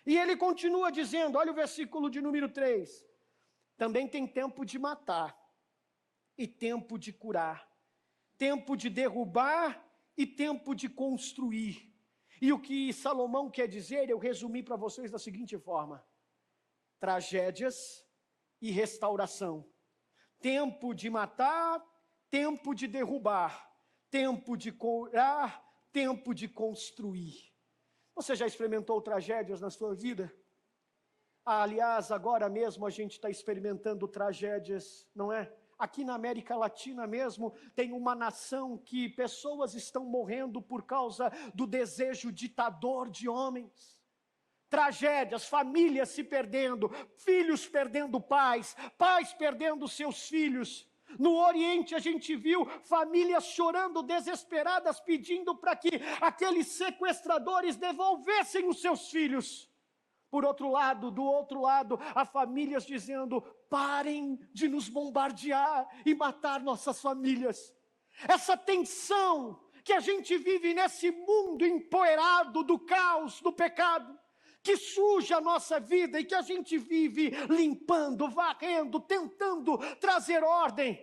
E ele continua dizendo, olha o versículo de número 3, também tem tempo de matar e tempo de curar, tempo de derrubar e tempo de construir. E o que Salomão quer dizer, eu resumi para vocês da seguinte forma: tragédias e restauração. Tempo de matar, tempo de derrubar, tempo de curar, tempo de construir. Você já experimentou tragédias na sua vida? Aliás, agora mesmo a gente está experimentando tragédias, não é? Aqui na América Latina mesmo, tem uma nação que pessoas estão morrendo por causa do desejo ditador de homens. Tragédias, famílias se perdendo, filhos perdendo pais, pais perdendo seus filhos. No Oriente a gente viu famílias chorando desesperadas, pedindo para que aqueles sequestradores devolvessem os seus filhos. Por outro lado, do outro lado, há famílias dizendo: parem de nos bombardear e matar nossas famílias. Essa tensão que a gente vive nesse mundo empoeirado do caos, do pecado, que suja a nossa vida e que a gente vive limpando, varrendo, tentando trazer ordem.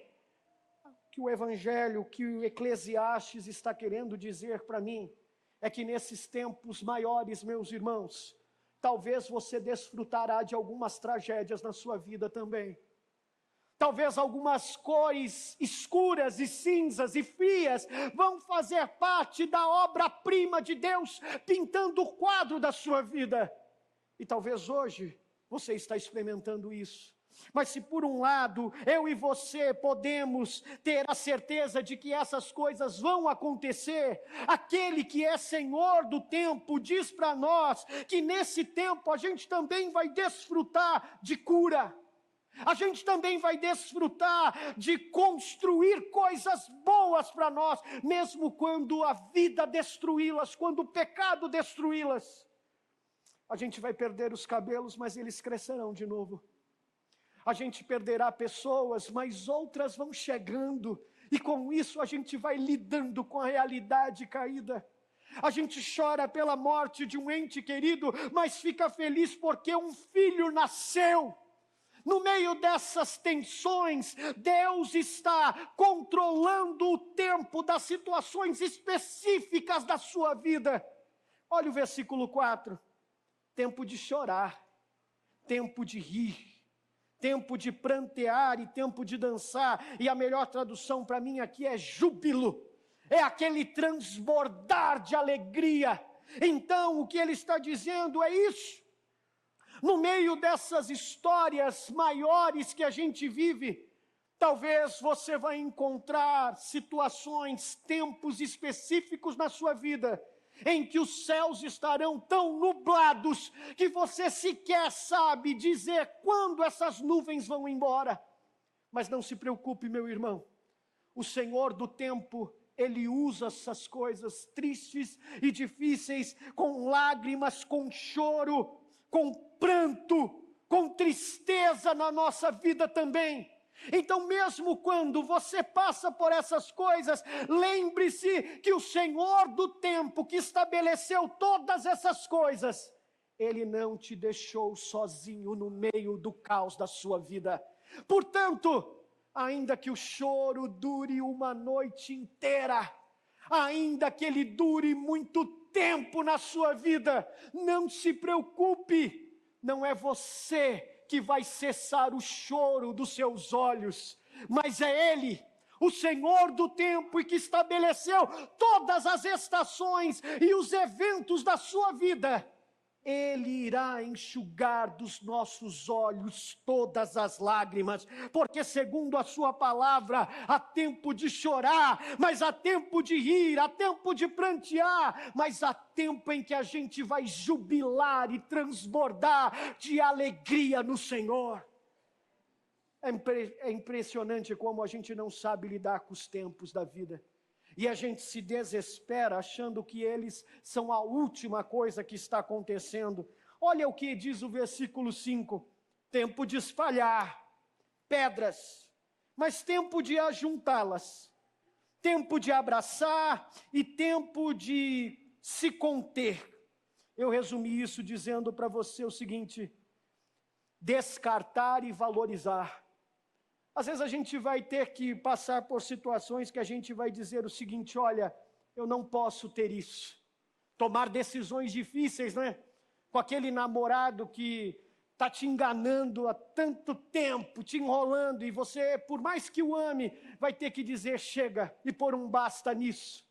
Que o Evangelho, que o Eclesiastes está querendo dizer para mim, é que nesses tempos maiores, meus irmãos, talvez você desfrutará de algumas tragédias na sua vida também. Talvez algumas cores escuras e cinzas e frias vão fazer parte da obra-prima de Deus, pintando o quadro da sua vida. E talvez hoje você está experimentando isso. Mas se por um lado, eu e você podemos ter a certeza de que essas coisas vão acontecer, aquele que é Senhor do tempo diz para nós que nesse tempo a gente também vai desfrutar de cura. A gente também vai desfrutar de construir coisas boas para nós, mesmo quando a vida destruí-las, quando o pecado destruí-las. A gente vai perder os cabelos, mas eles crescerão de novo. A gente perderá pessoas, mas outras vão chegando. E com isso a gente vai lidando com a realidade caída. A gente chora pela morte de um ente querido, mas fica feliz porque um filho nasceu. No meio dessas tensões, Deus está controlando o tempo das situações específicas da sua vida. Olha o versículo 4. Tempo de chorar, tempo de rir, tempo de prantear e tempo de dançar. E a melhor tradução para mim aqui é júbilo. É aquele transbordar de alegria. Então, o que ele está dizendo é isso. No meio dessas histórias maiores que a gente vive, talvez você vai encontrar situações, tempos específicos na sua vida, em que os céus estarão tão nublados, que você sequer sabe dizer quando essas nuvens vão embora. Mas não se preocupe, meu irmão, o Senhor do tempo, Ele usa essas coisas tristes e difíceis, com lágrimas, com choro, com pranto, com tristeza na nossa vida também. Então, mesmo quando você passa por essas coisas, lembre-se que o Senhor do tempo, que estabeleceu todas essas coisas, Ele não te deixou sozinho no meio do caos da sua vida. Portanto, ainda que o choro dure uma noite inteira, ainda que ele dure muito tempo na sua vida, não se preocupe, não é você que vai cessar o choro dos seus olhos, mas é Ele, o Senhor do tempo, e que estabeleceu todas as estações e os eventos da sua vida. Ele irá enxugar dos nossos olhos todas as lágrimas, porque segundo a sua palavra, há tempo de chorar, mas há tempo de rir, há tempo de prantear, mas há tempo em que a gente vai jubilar e transbordar de alegria no Senhor. É impressionante como a gente não sabe lidar com os tempos da vida. E a gente se desespera achando que eles são a última coisa que está acontecendo. Olha o que diz o versículo 5. Tempo de espalhar pedras, mas tempo de ajuntá-las. Tempo de abraçar e tempo de se conter. Eu resumi isso dizendo para você o seguinte: descartar e valorizar. Às vezes a gente vai ter que passar por situações que a gente vai dizer o seguinte: olha, eu não posso ter isso. Tomar decisões difíceis, né? Com aquele namorado que está te enganando há tanto tempo, te enrolando, e você, por mais que o ame, vai ter que dizer chega e pôr um basta nisso.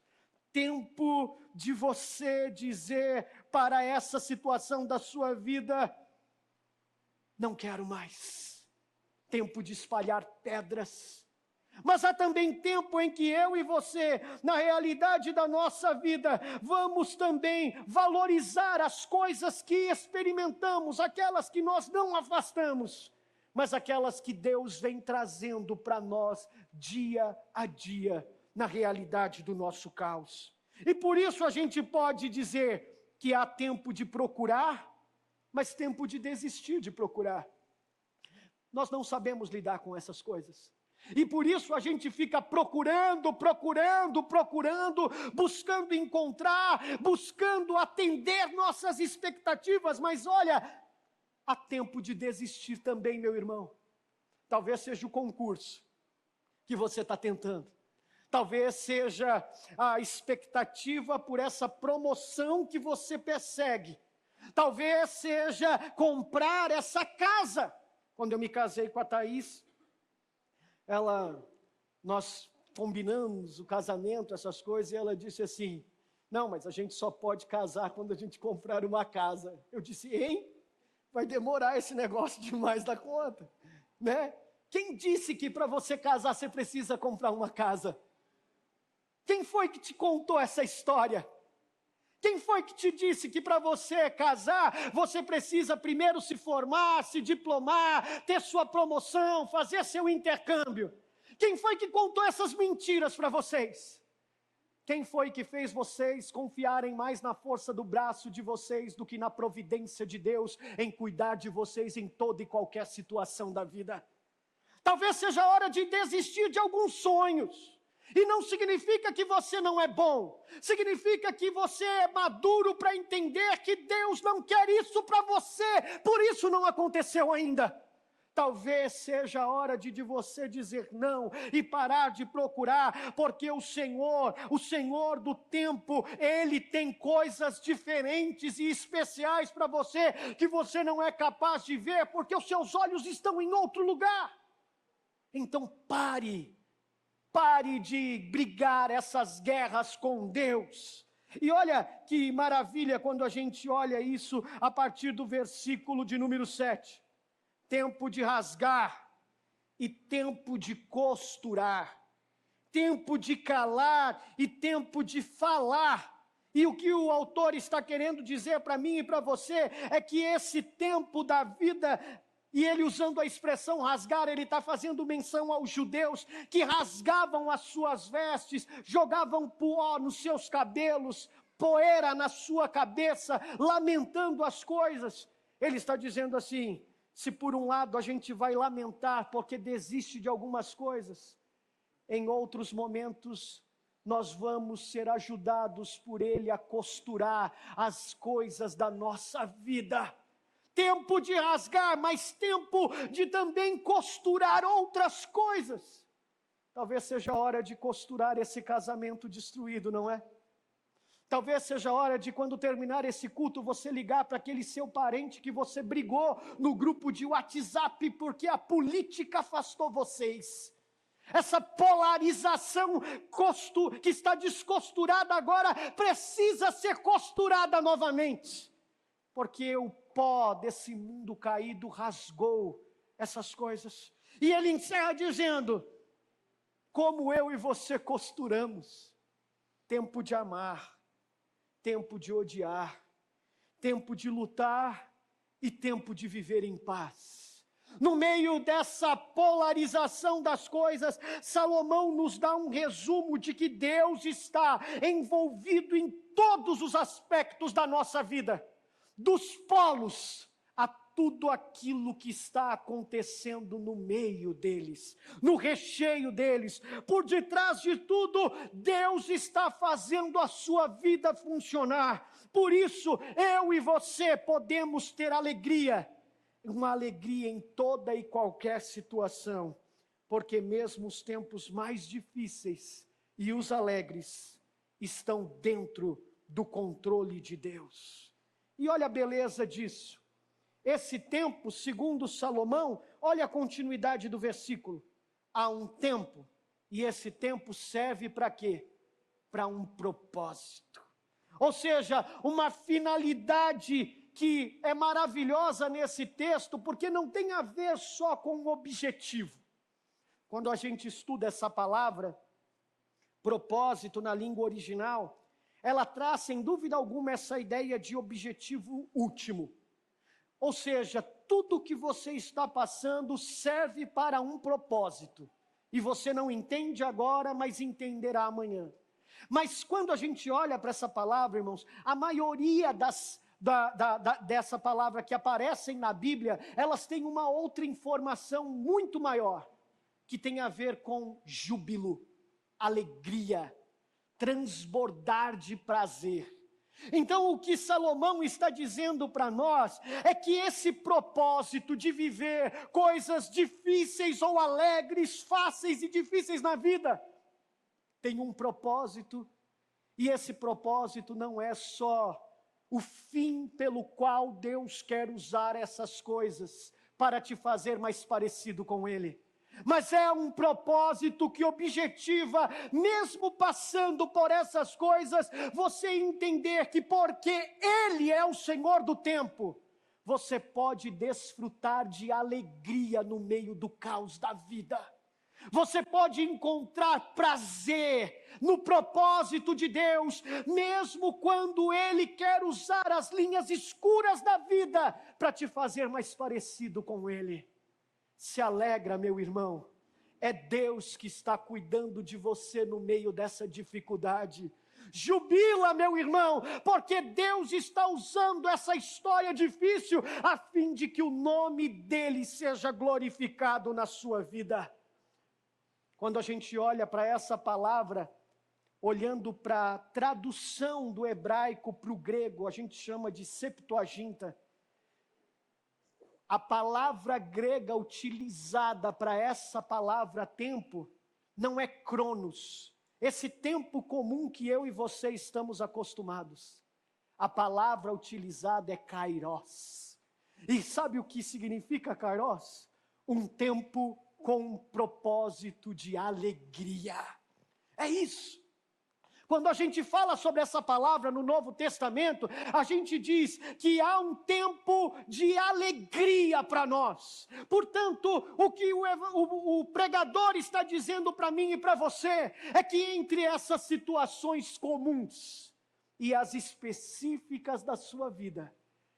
Tempo de você dizer para essa situação da sua vida: não quero mais. Tempo de espalhar pedras, mas há também tempo em que eu e você, na realidade da nossa vida, vamos também valorizar as coisas que experimentamos, aquelas que nós não afastamos, mas aquelas que Deus vem trazendo para nós dia a dia, na realidade do nosso caos. E por isso a gente pode dizer que há tempo de procurar, mas tempo de desistir de procurar. Nós não sabemos lidar com essas coisas. E por isso a gente fica procurando, buscando encontrar, buscando atender nossas expectativas. Mas olha, há tempo de desistir também, meu irmão. Talvez seja o concurso que você está tentando. Talvez seja a expectativa por essa promoção que você persegue. Talvez seja comprar essa casa. Quando eu me casei com a Thaís, nós combinamos o casamento, essas coisas, e ela disse assim: não, mas a gente só pode casar quando a gente comprar uma casa. Eu disse: hein? Vai demorar esse negócio demais da conta, né? Quem disse que para você casar você precisa comprar uma casa? Quem foi que te contou essa história? Quem foi que te disse que para você casar, você precisa primeiro se formar, se diplomar, ter sua promoção, fazer seu intercâmbio? Quem foi que contou essas mentiras para vocês? Quem foi que fez vocês confiarem mais na força do braço de vocês do que na providência de Deus em cuidar de vocês em toda e qualquer situação da vida? Talvez seja a hora de desistir de alguns sonhos. E não significa que você não é bom. Significa que você é maduro para entender que Deus não quer isso para você. Por isso não aconteceu ainda. Talvez seja a hora de você dizer não e parar de procurar, porque o Senhor do tempo, Ele tem coisas diferentes e especiais para você, que você não é capaz de ver, porque os seus olhos estão em outro lugar. Então pare de brigar essas guerras com Deus. E olha que maravilha quando a gente olha isso a partir do versículo de número 7. Tempo de rasgar e tempo de costurar, tempo de calar e tempo de falar. E o que o autor está querendo dizer para mim e para você é que esse tempo da vida, e ele usando a expressão rasgar, ele está fazendo menção aos judeus que rasgavam as suas vestes, jogavam pó nos seus cabelos, poeira na sua cabeça, lamentando as coisas. Ele está dizendo assim: se por um lado a gente vai lamentar porque desiste de algumas coisas, em outros momentos nós vamos ser ajudados por Ele a costurar as coisas da nossa vida. Tempo de rasgar, mas tempo de também costurar outras coisas. Talvez seja a hora de costurar esse casamento destruído, não é? Talvez seja a hora de, quando terminar esse culto, você ligar para aquele seu parente que você brigou no grupo de WhatsApp porque a política afastou vocês. Essa polarização que está descosturada agora precisa ser costurada novamente, porque o pó desse mundo caído rasgou essas coisas. E ele encerra dizendo: como eu e você costuramos. Tempo de amar, tempo de odiar, tempo de lutar e tempo de viver em paz. No meio dessa polarização das coisas, Salomão nos dá um resumo de que Deus está envolvido em todos os aspectos da nossa vida, dos polos a tudo aquilo que está acontecendo no meio deles, no recheio deles, por detrás de tudo, Deus está fazendo a sua vida funcionar. Por isso, eu e você podemos ter alegria, uma alegria em toda e qualquer situação, porque mesmo os tempos mais difíceis e os alegres estão dentro do controle de Deus. E olha a beleza disso. Esse tempo, segundo Salomão, olha a continuidade do versículo. Há um tempo, e esse tempo serve para quê? Para um propósito. Ou seja, uma finalidade que é maravilhosa nesse texto, porque não tem a ver só com o objetivo. Quando a gente estuda essa palavra, propósito na língua original, ela traz sem dúvida alguma essa ideia de objetivo último. Ou seja, tudo que você está passando serve para um propósito. E você não entende agora, mas entenderá amanhã. Mas quando a gente olha para essa palavra, irmãos, a maioria dessa palavra que aparecem na Bíblia, elas têm uma outra informação muito maior, que tem a ver com júbilo, alegria, transbordar de prazer. Então o que Salomão está dizendo para nós é que esse propósito de viver coisas difíceis ou alegres, fáceis e difíceis na vida, tem um propósito, e esse propósito não é só o fim pelo qual Deus quer usar essas coisas para te fazer mais parecido com Ele, mas é um propósito que objetiva, mesmo passando por essas coisas, você entender que porque Ele é o Senhor do tempo, você pode desfrutar de alegria no meio do caos da vida. Você pode encontrar prazer no propósito de Deus, mesmo quando Ele quer usar as linhas escuras da vida para te fazer mais parecido com Ele. Se alegra, meu irmão, é Deus que está cuidando de você no meio dessa dificuldade. Jubila, meu irmão, porque Deus está usando essa história difícil a fim de que o nome dEle seja glorificado na sua vida. Quando a gente olha para essa palavra, olhando para a tradução do hebraico para o grego, a gente chama de Septuaginta. A palavra grega utilizada para essa palavra tempo não é cronos, esse tempo comum que eu e você estamos acostumados. A palavra utilizada é kairos. E sabe o que significa kairos? Um tempo com um propósito de alegria. É isso. Quando a gente fala sobre essa palavra no Novo Testamento, a gente diz que há um tempo de alegria para nós. Portanto, o que o pregador está dizendo para mim e para você é que entre essas situações comuns e as específicas da sua vida,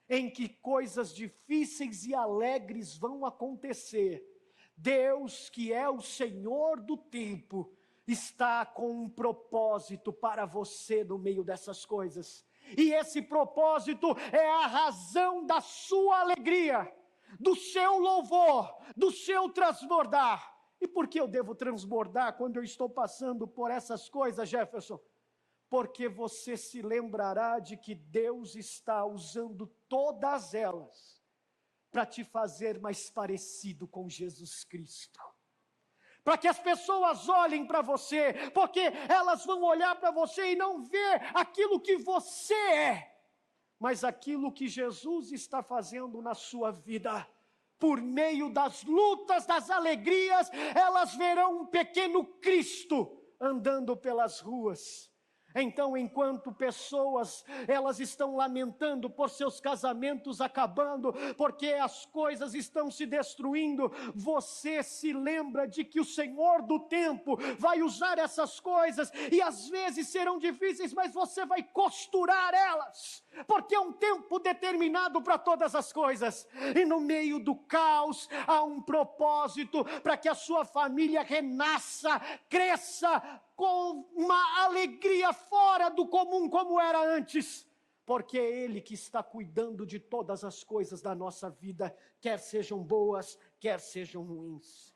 em que coisas difíceis e alegres vão acontecer, Deus, que é o Senhor do tempo, está com um propósito para você no meio dessas coisas. E esse propósito é a razão da sua alegria, do seu louvor, do seu transbordar. E por que eu devo transbordar quando eu estou passando por essas coisas, Jefferson? Porque você se lembrará de que Deus está usando todas elas para te fazer mais parecido com Jesus Cristo. Para que as pessoas olhem para você, porque elas vão olhar para você e não ver aquilo que você é, mas aquilo que Jesus está fazendo na sua vida. Por meio das lutas, das alegrias, elas verão um pequeno Cristo andando pelas ruas. Então, enquanto pessoas, elas estão lamentando por seus casamentos acabando, porque as coisas estão se destruindo, você se lembra de que o Senhor do tempo vai usar essas coisas, e às vezes serão difíceis, mas você vai costurar elas, porque é um tempo determinado para todas as coisas, e no meio do caos, há um propósito para que a sua família renasça, cresça, com uma alegria fora do comum como era antes, porque é Ele que está cuidando de todas as coisas da nossa vida, quer sejam boas, quer sejam ruins.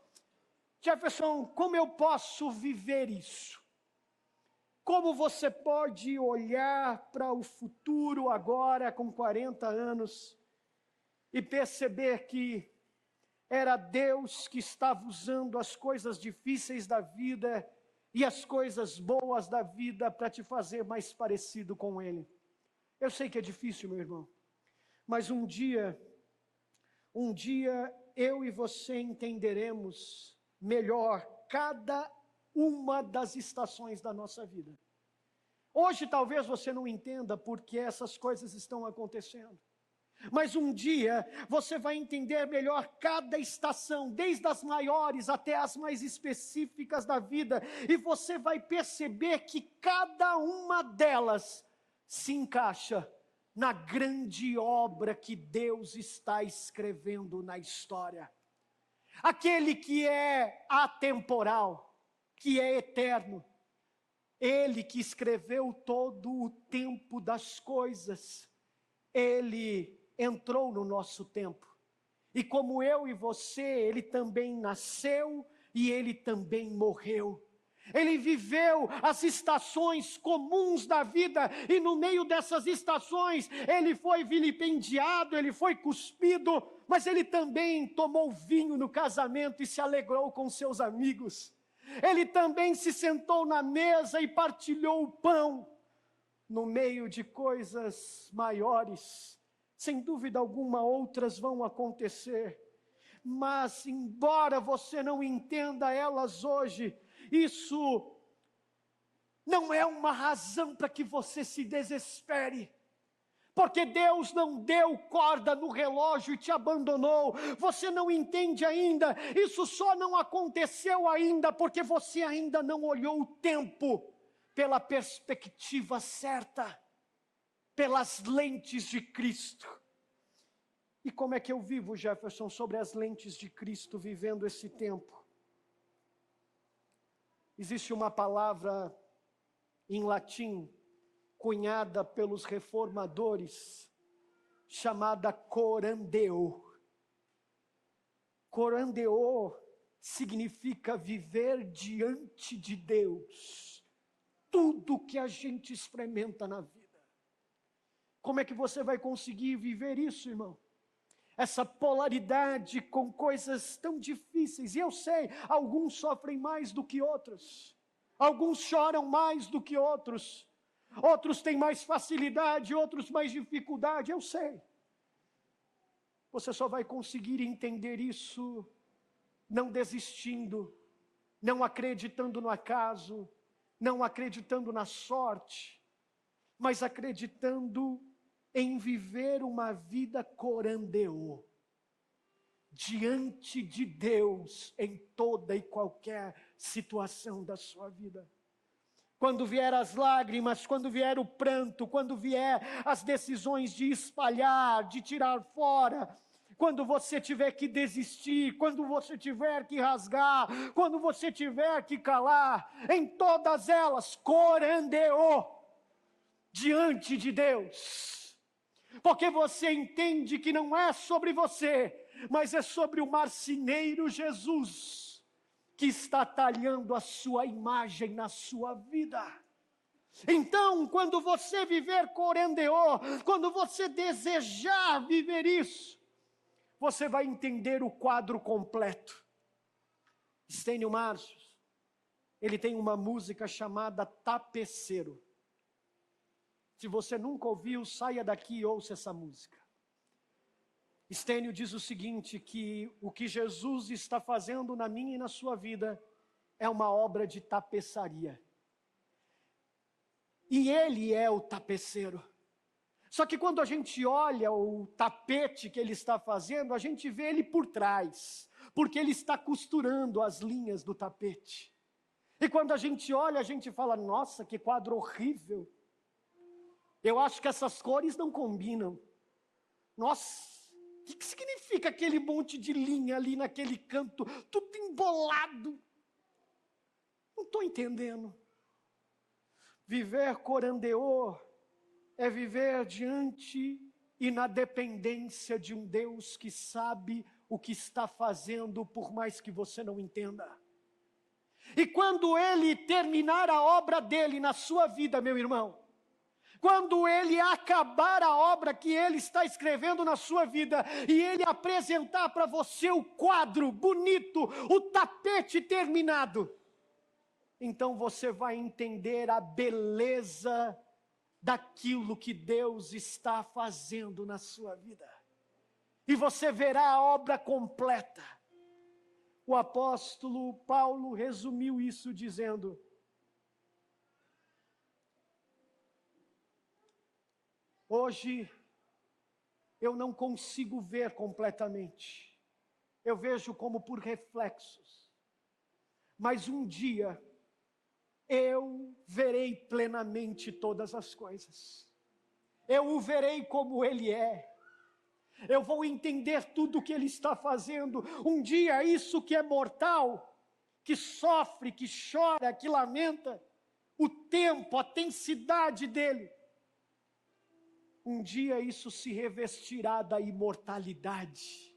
Jefferson, como eu posso viver isso? Como você pode olhar para o futuro agora com 40 anos e perceber que era Deus que estava usando as coisas difíceis da vida e as coisas boas da vida para te fazer mais parecido com Ele? Eu sei que é difícil, meu irmão, mas um dia eu e você entenderemos melhor cada uma das estações da nossa vida. Hoje talvez você não entenda porque essas coisas estão acontecendo. Mas um dia você vai entender melhor cada estação, desde as maiores até as mais específicas da vida, e você vai perceber que cada uma delas se encaixa na grande obra que Deus está escrevendo na história. Aquele que é atemporal, que é eterno, Ele que escreveu todo o tempo das coisas, Ele entrou no nosso tempo, e como eu e você, Ele também nasceu e Ele também morreu. Ele viveu as estações comuns da vida, e no meio dessas estações, Ele foi vilipendiado, Ele foi cuspido, mas Ele também tomou vinho no casamento e se alegrou com seus amigos. Ele também se sentou na mesa e partilhou o pão. No meio de coisas maiores, sem dúvida alguma, outras vão acontecer, mas embora você não entenda elas hoje, isso não é uma razão para que você se desespere, porque Deus não deu corda no relógio e te abandonou. Você não entende ainda, isso só não aconteceu ainda, porque você ainda não olhou o tempo pela perspectiva certa, pelas lentes de Cristo. E como é que eu vivo, Jefferson, sobre as lentes de Cristo, vivendo esse tempo? Existe uma palavra em latim, cunhada pelos reformadores, chamada corandeo. Corandeo significa viver diante de Deus tudo que a gente experimenta na vida. Como é que você vai conseguir viver isso, irmão? Essa polaridade com coisas tão difíceis. E eu sei, alguns sofrem mais do que outros. Alguns choram mais do que outros. Outros têm mais facilidade, outros mais dificuldade. Eu sei. Você só vai conseguir entender isso não desistindo, não acreditando no acaso, não acreditando na sorte, mas acreditando em viver uma vida corandeô, diante de Deus em toda e qualquer situação da sua vida. Quando vier as lágrimas, quando vier o pranto, quando vier as decisões de espalhar, de tirar fora, quando você tiver que desistir, quando você tiver que rasgar, quando você tiver que calar, em todas elas, corandeô, diante de Deus. Porque você entende que não é sobre você, mas é sobre o marceneiro Jesus, que está talhando a sua imagem na sua vida. Então, quando você viver corandeô, quando você desejar viver isso, você vai entender o quadro completo. Estênio Marcius, ele tem uma música chamada Tapeceiro. Se você nunca ouviu, saia daqui e ouça essa música. Estênio diz o seguinte, que o que Jesus está fazendo na minha e na sua vida é uma obra de tapeçaria. E ele é o tapeceiro. Só que quando a gente olha o tapete que ele está fazendo, a gente vê ele por trás, porque ele está costurando as linhas do tapete. E quando a gente olha, a gente fala, nossa, que quadro horrível. Eu acho que essas cores não combinam. Nossa, o que significa aquele monte de linha ali naquele canto, tudo embolado? Não estou entendendo. Viver corandeô é viver diante e na dependência de um Deus que sabe o que está fazendo, por mais que você não entenda. E quando Ele terminar a obra dele na sua vida, meu irmão, quando Ele acabar a obra que Ele está escrevendo na sua vida, e Ele apresentar para você o quadro bonito, o tapete terminado, então você vai entender a beleza daquilo que Deus está fazendo na sua vida. E você verá a obra completa. O apóstolo Paulo resumiu isso dizendo: hoje eu não consigo ver completamente. Eu vejo como por reflexos. Mas um dia eu verei plenamente todas as coisas. Eu o verei como Ele é. Eu vou entender tudo o que Ele está fazendo. Um dia isso que é mortal, que sofre, que chora, que lamenta, o tempo, a tensidade dele, um dia isso se revestirá da imortalidade.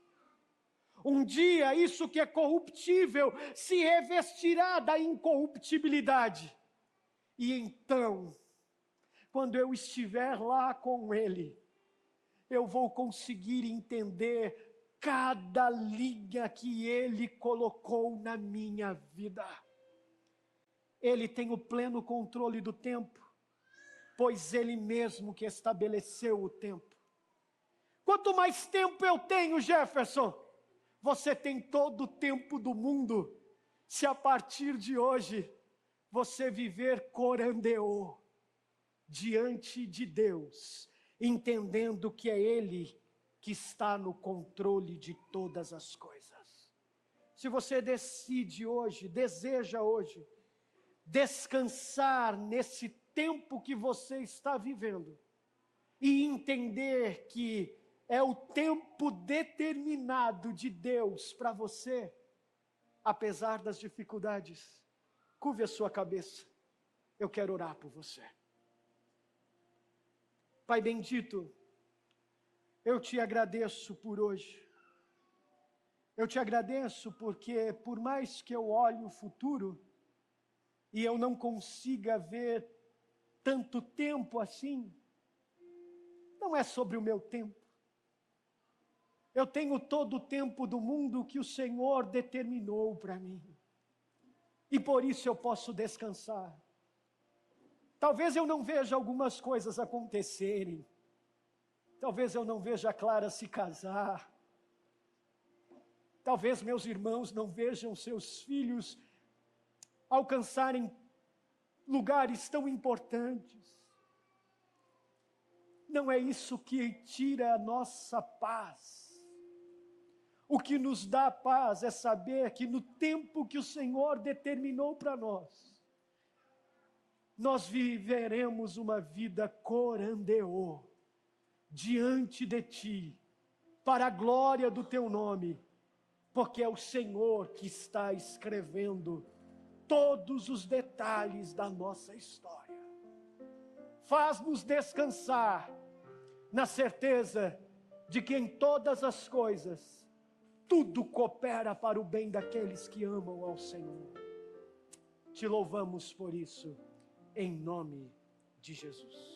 Um dia isso que é corruptível se revestirá da incorruptibilidade. E então, quando eu estiver lá com Ele, eu vou conseguir entender cada linha que Ele colocou na minha vida. Ele tem o pleno controle do tempo, pois Ele mesmo que estabeleceu o tempo. Quanto mais tempo eu tenho, Jefferson, você tem todo o tempo do mundo, se a partir de hoje você viver corandeô, diante de Deus, entendendo que é Ele que está no controle de todas as coisas. Se você decide hoje, deseja hoje, descansar nesse tempo que você está vivendo, e entender que é o tempo determinado de Deus para você, apesar das dificuldades, curve a sua cabeça, eu quero orar por você. Pai bendito, eu te agradeço por hoje, Eu te agradeço porque, por mais que eu olhe o futuro e eu não consiga ver tanto tempo assim, não é sobre o meu tempo. Eu tenho todo o tempo do mundo que o Senhor determinou para mim. E por isso eu posso descansar. Talvez eu não veja algumas coisas acontecerem. Talvez eu não veja a Clara se casar. Talvez meus irmãos não vejam seus filhos alcançarem lugares tão importantes. Não é isso que tira a nossa paz. O que nos dá paz é saber que no tempo que o Senhor determinou para nós viveremos uma vida corandeô, diante de Ti, para a glória do Teu nome, porque é o Senhor que está escrevendo todos os detalhes da nossa história. Faz-nos descansar na certeza de que em todas as coisas, tudo coopera para o bem daqueles que amam ao Senhor. Te louvamos por isso, em nome de Jesus.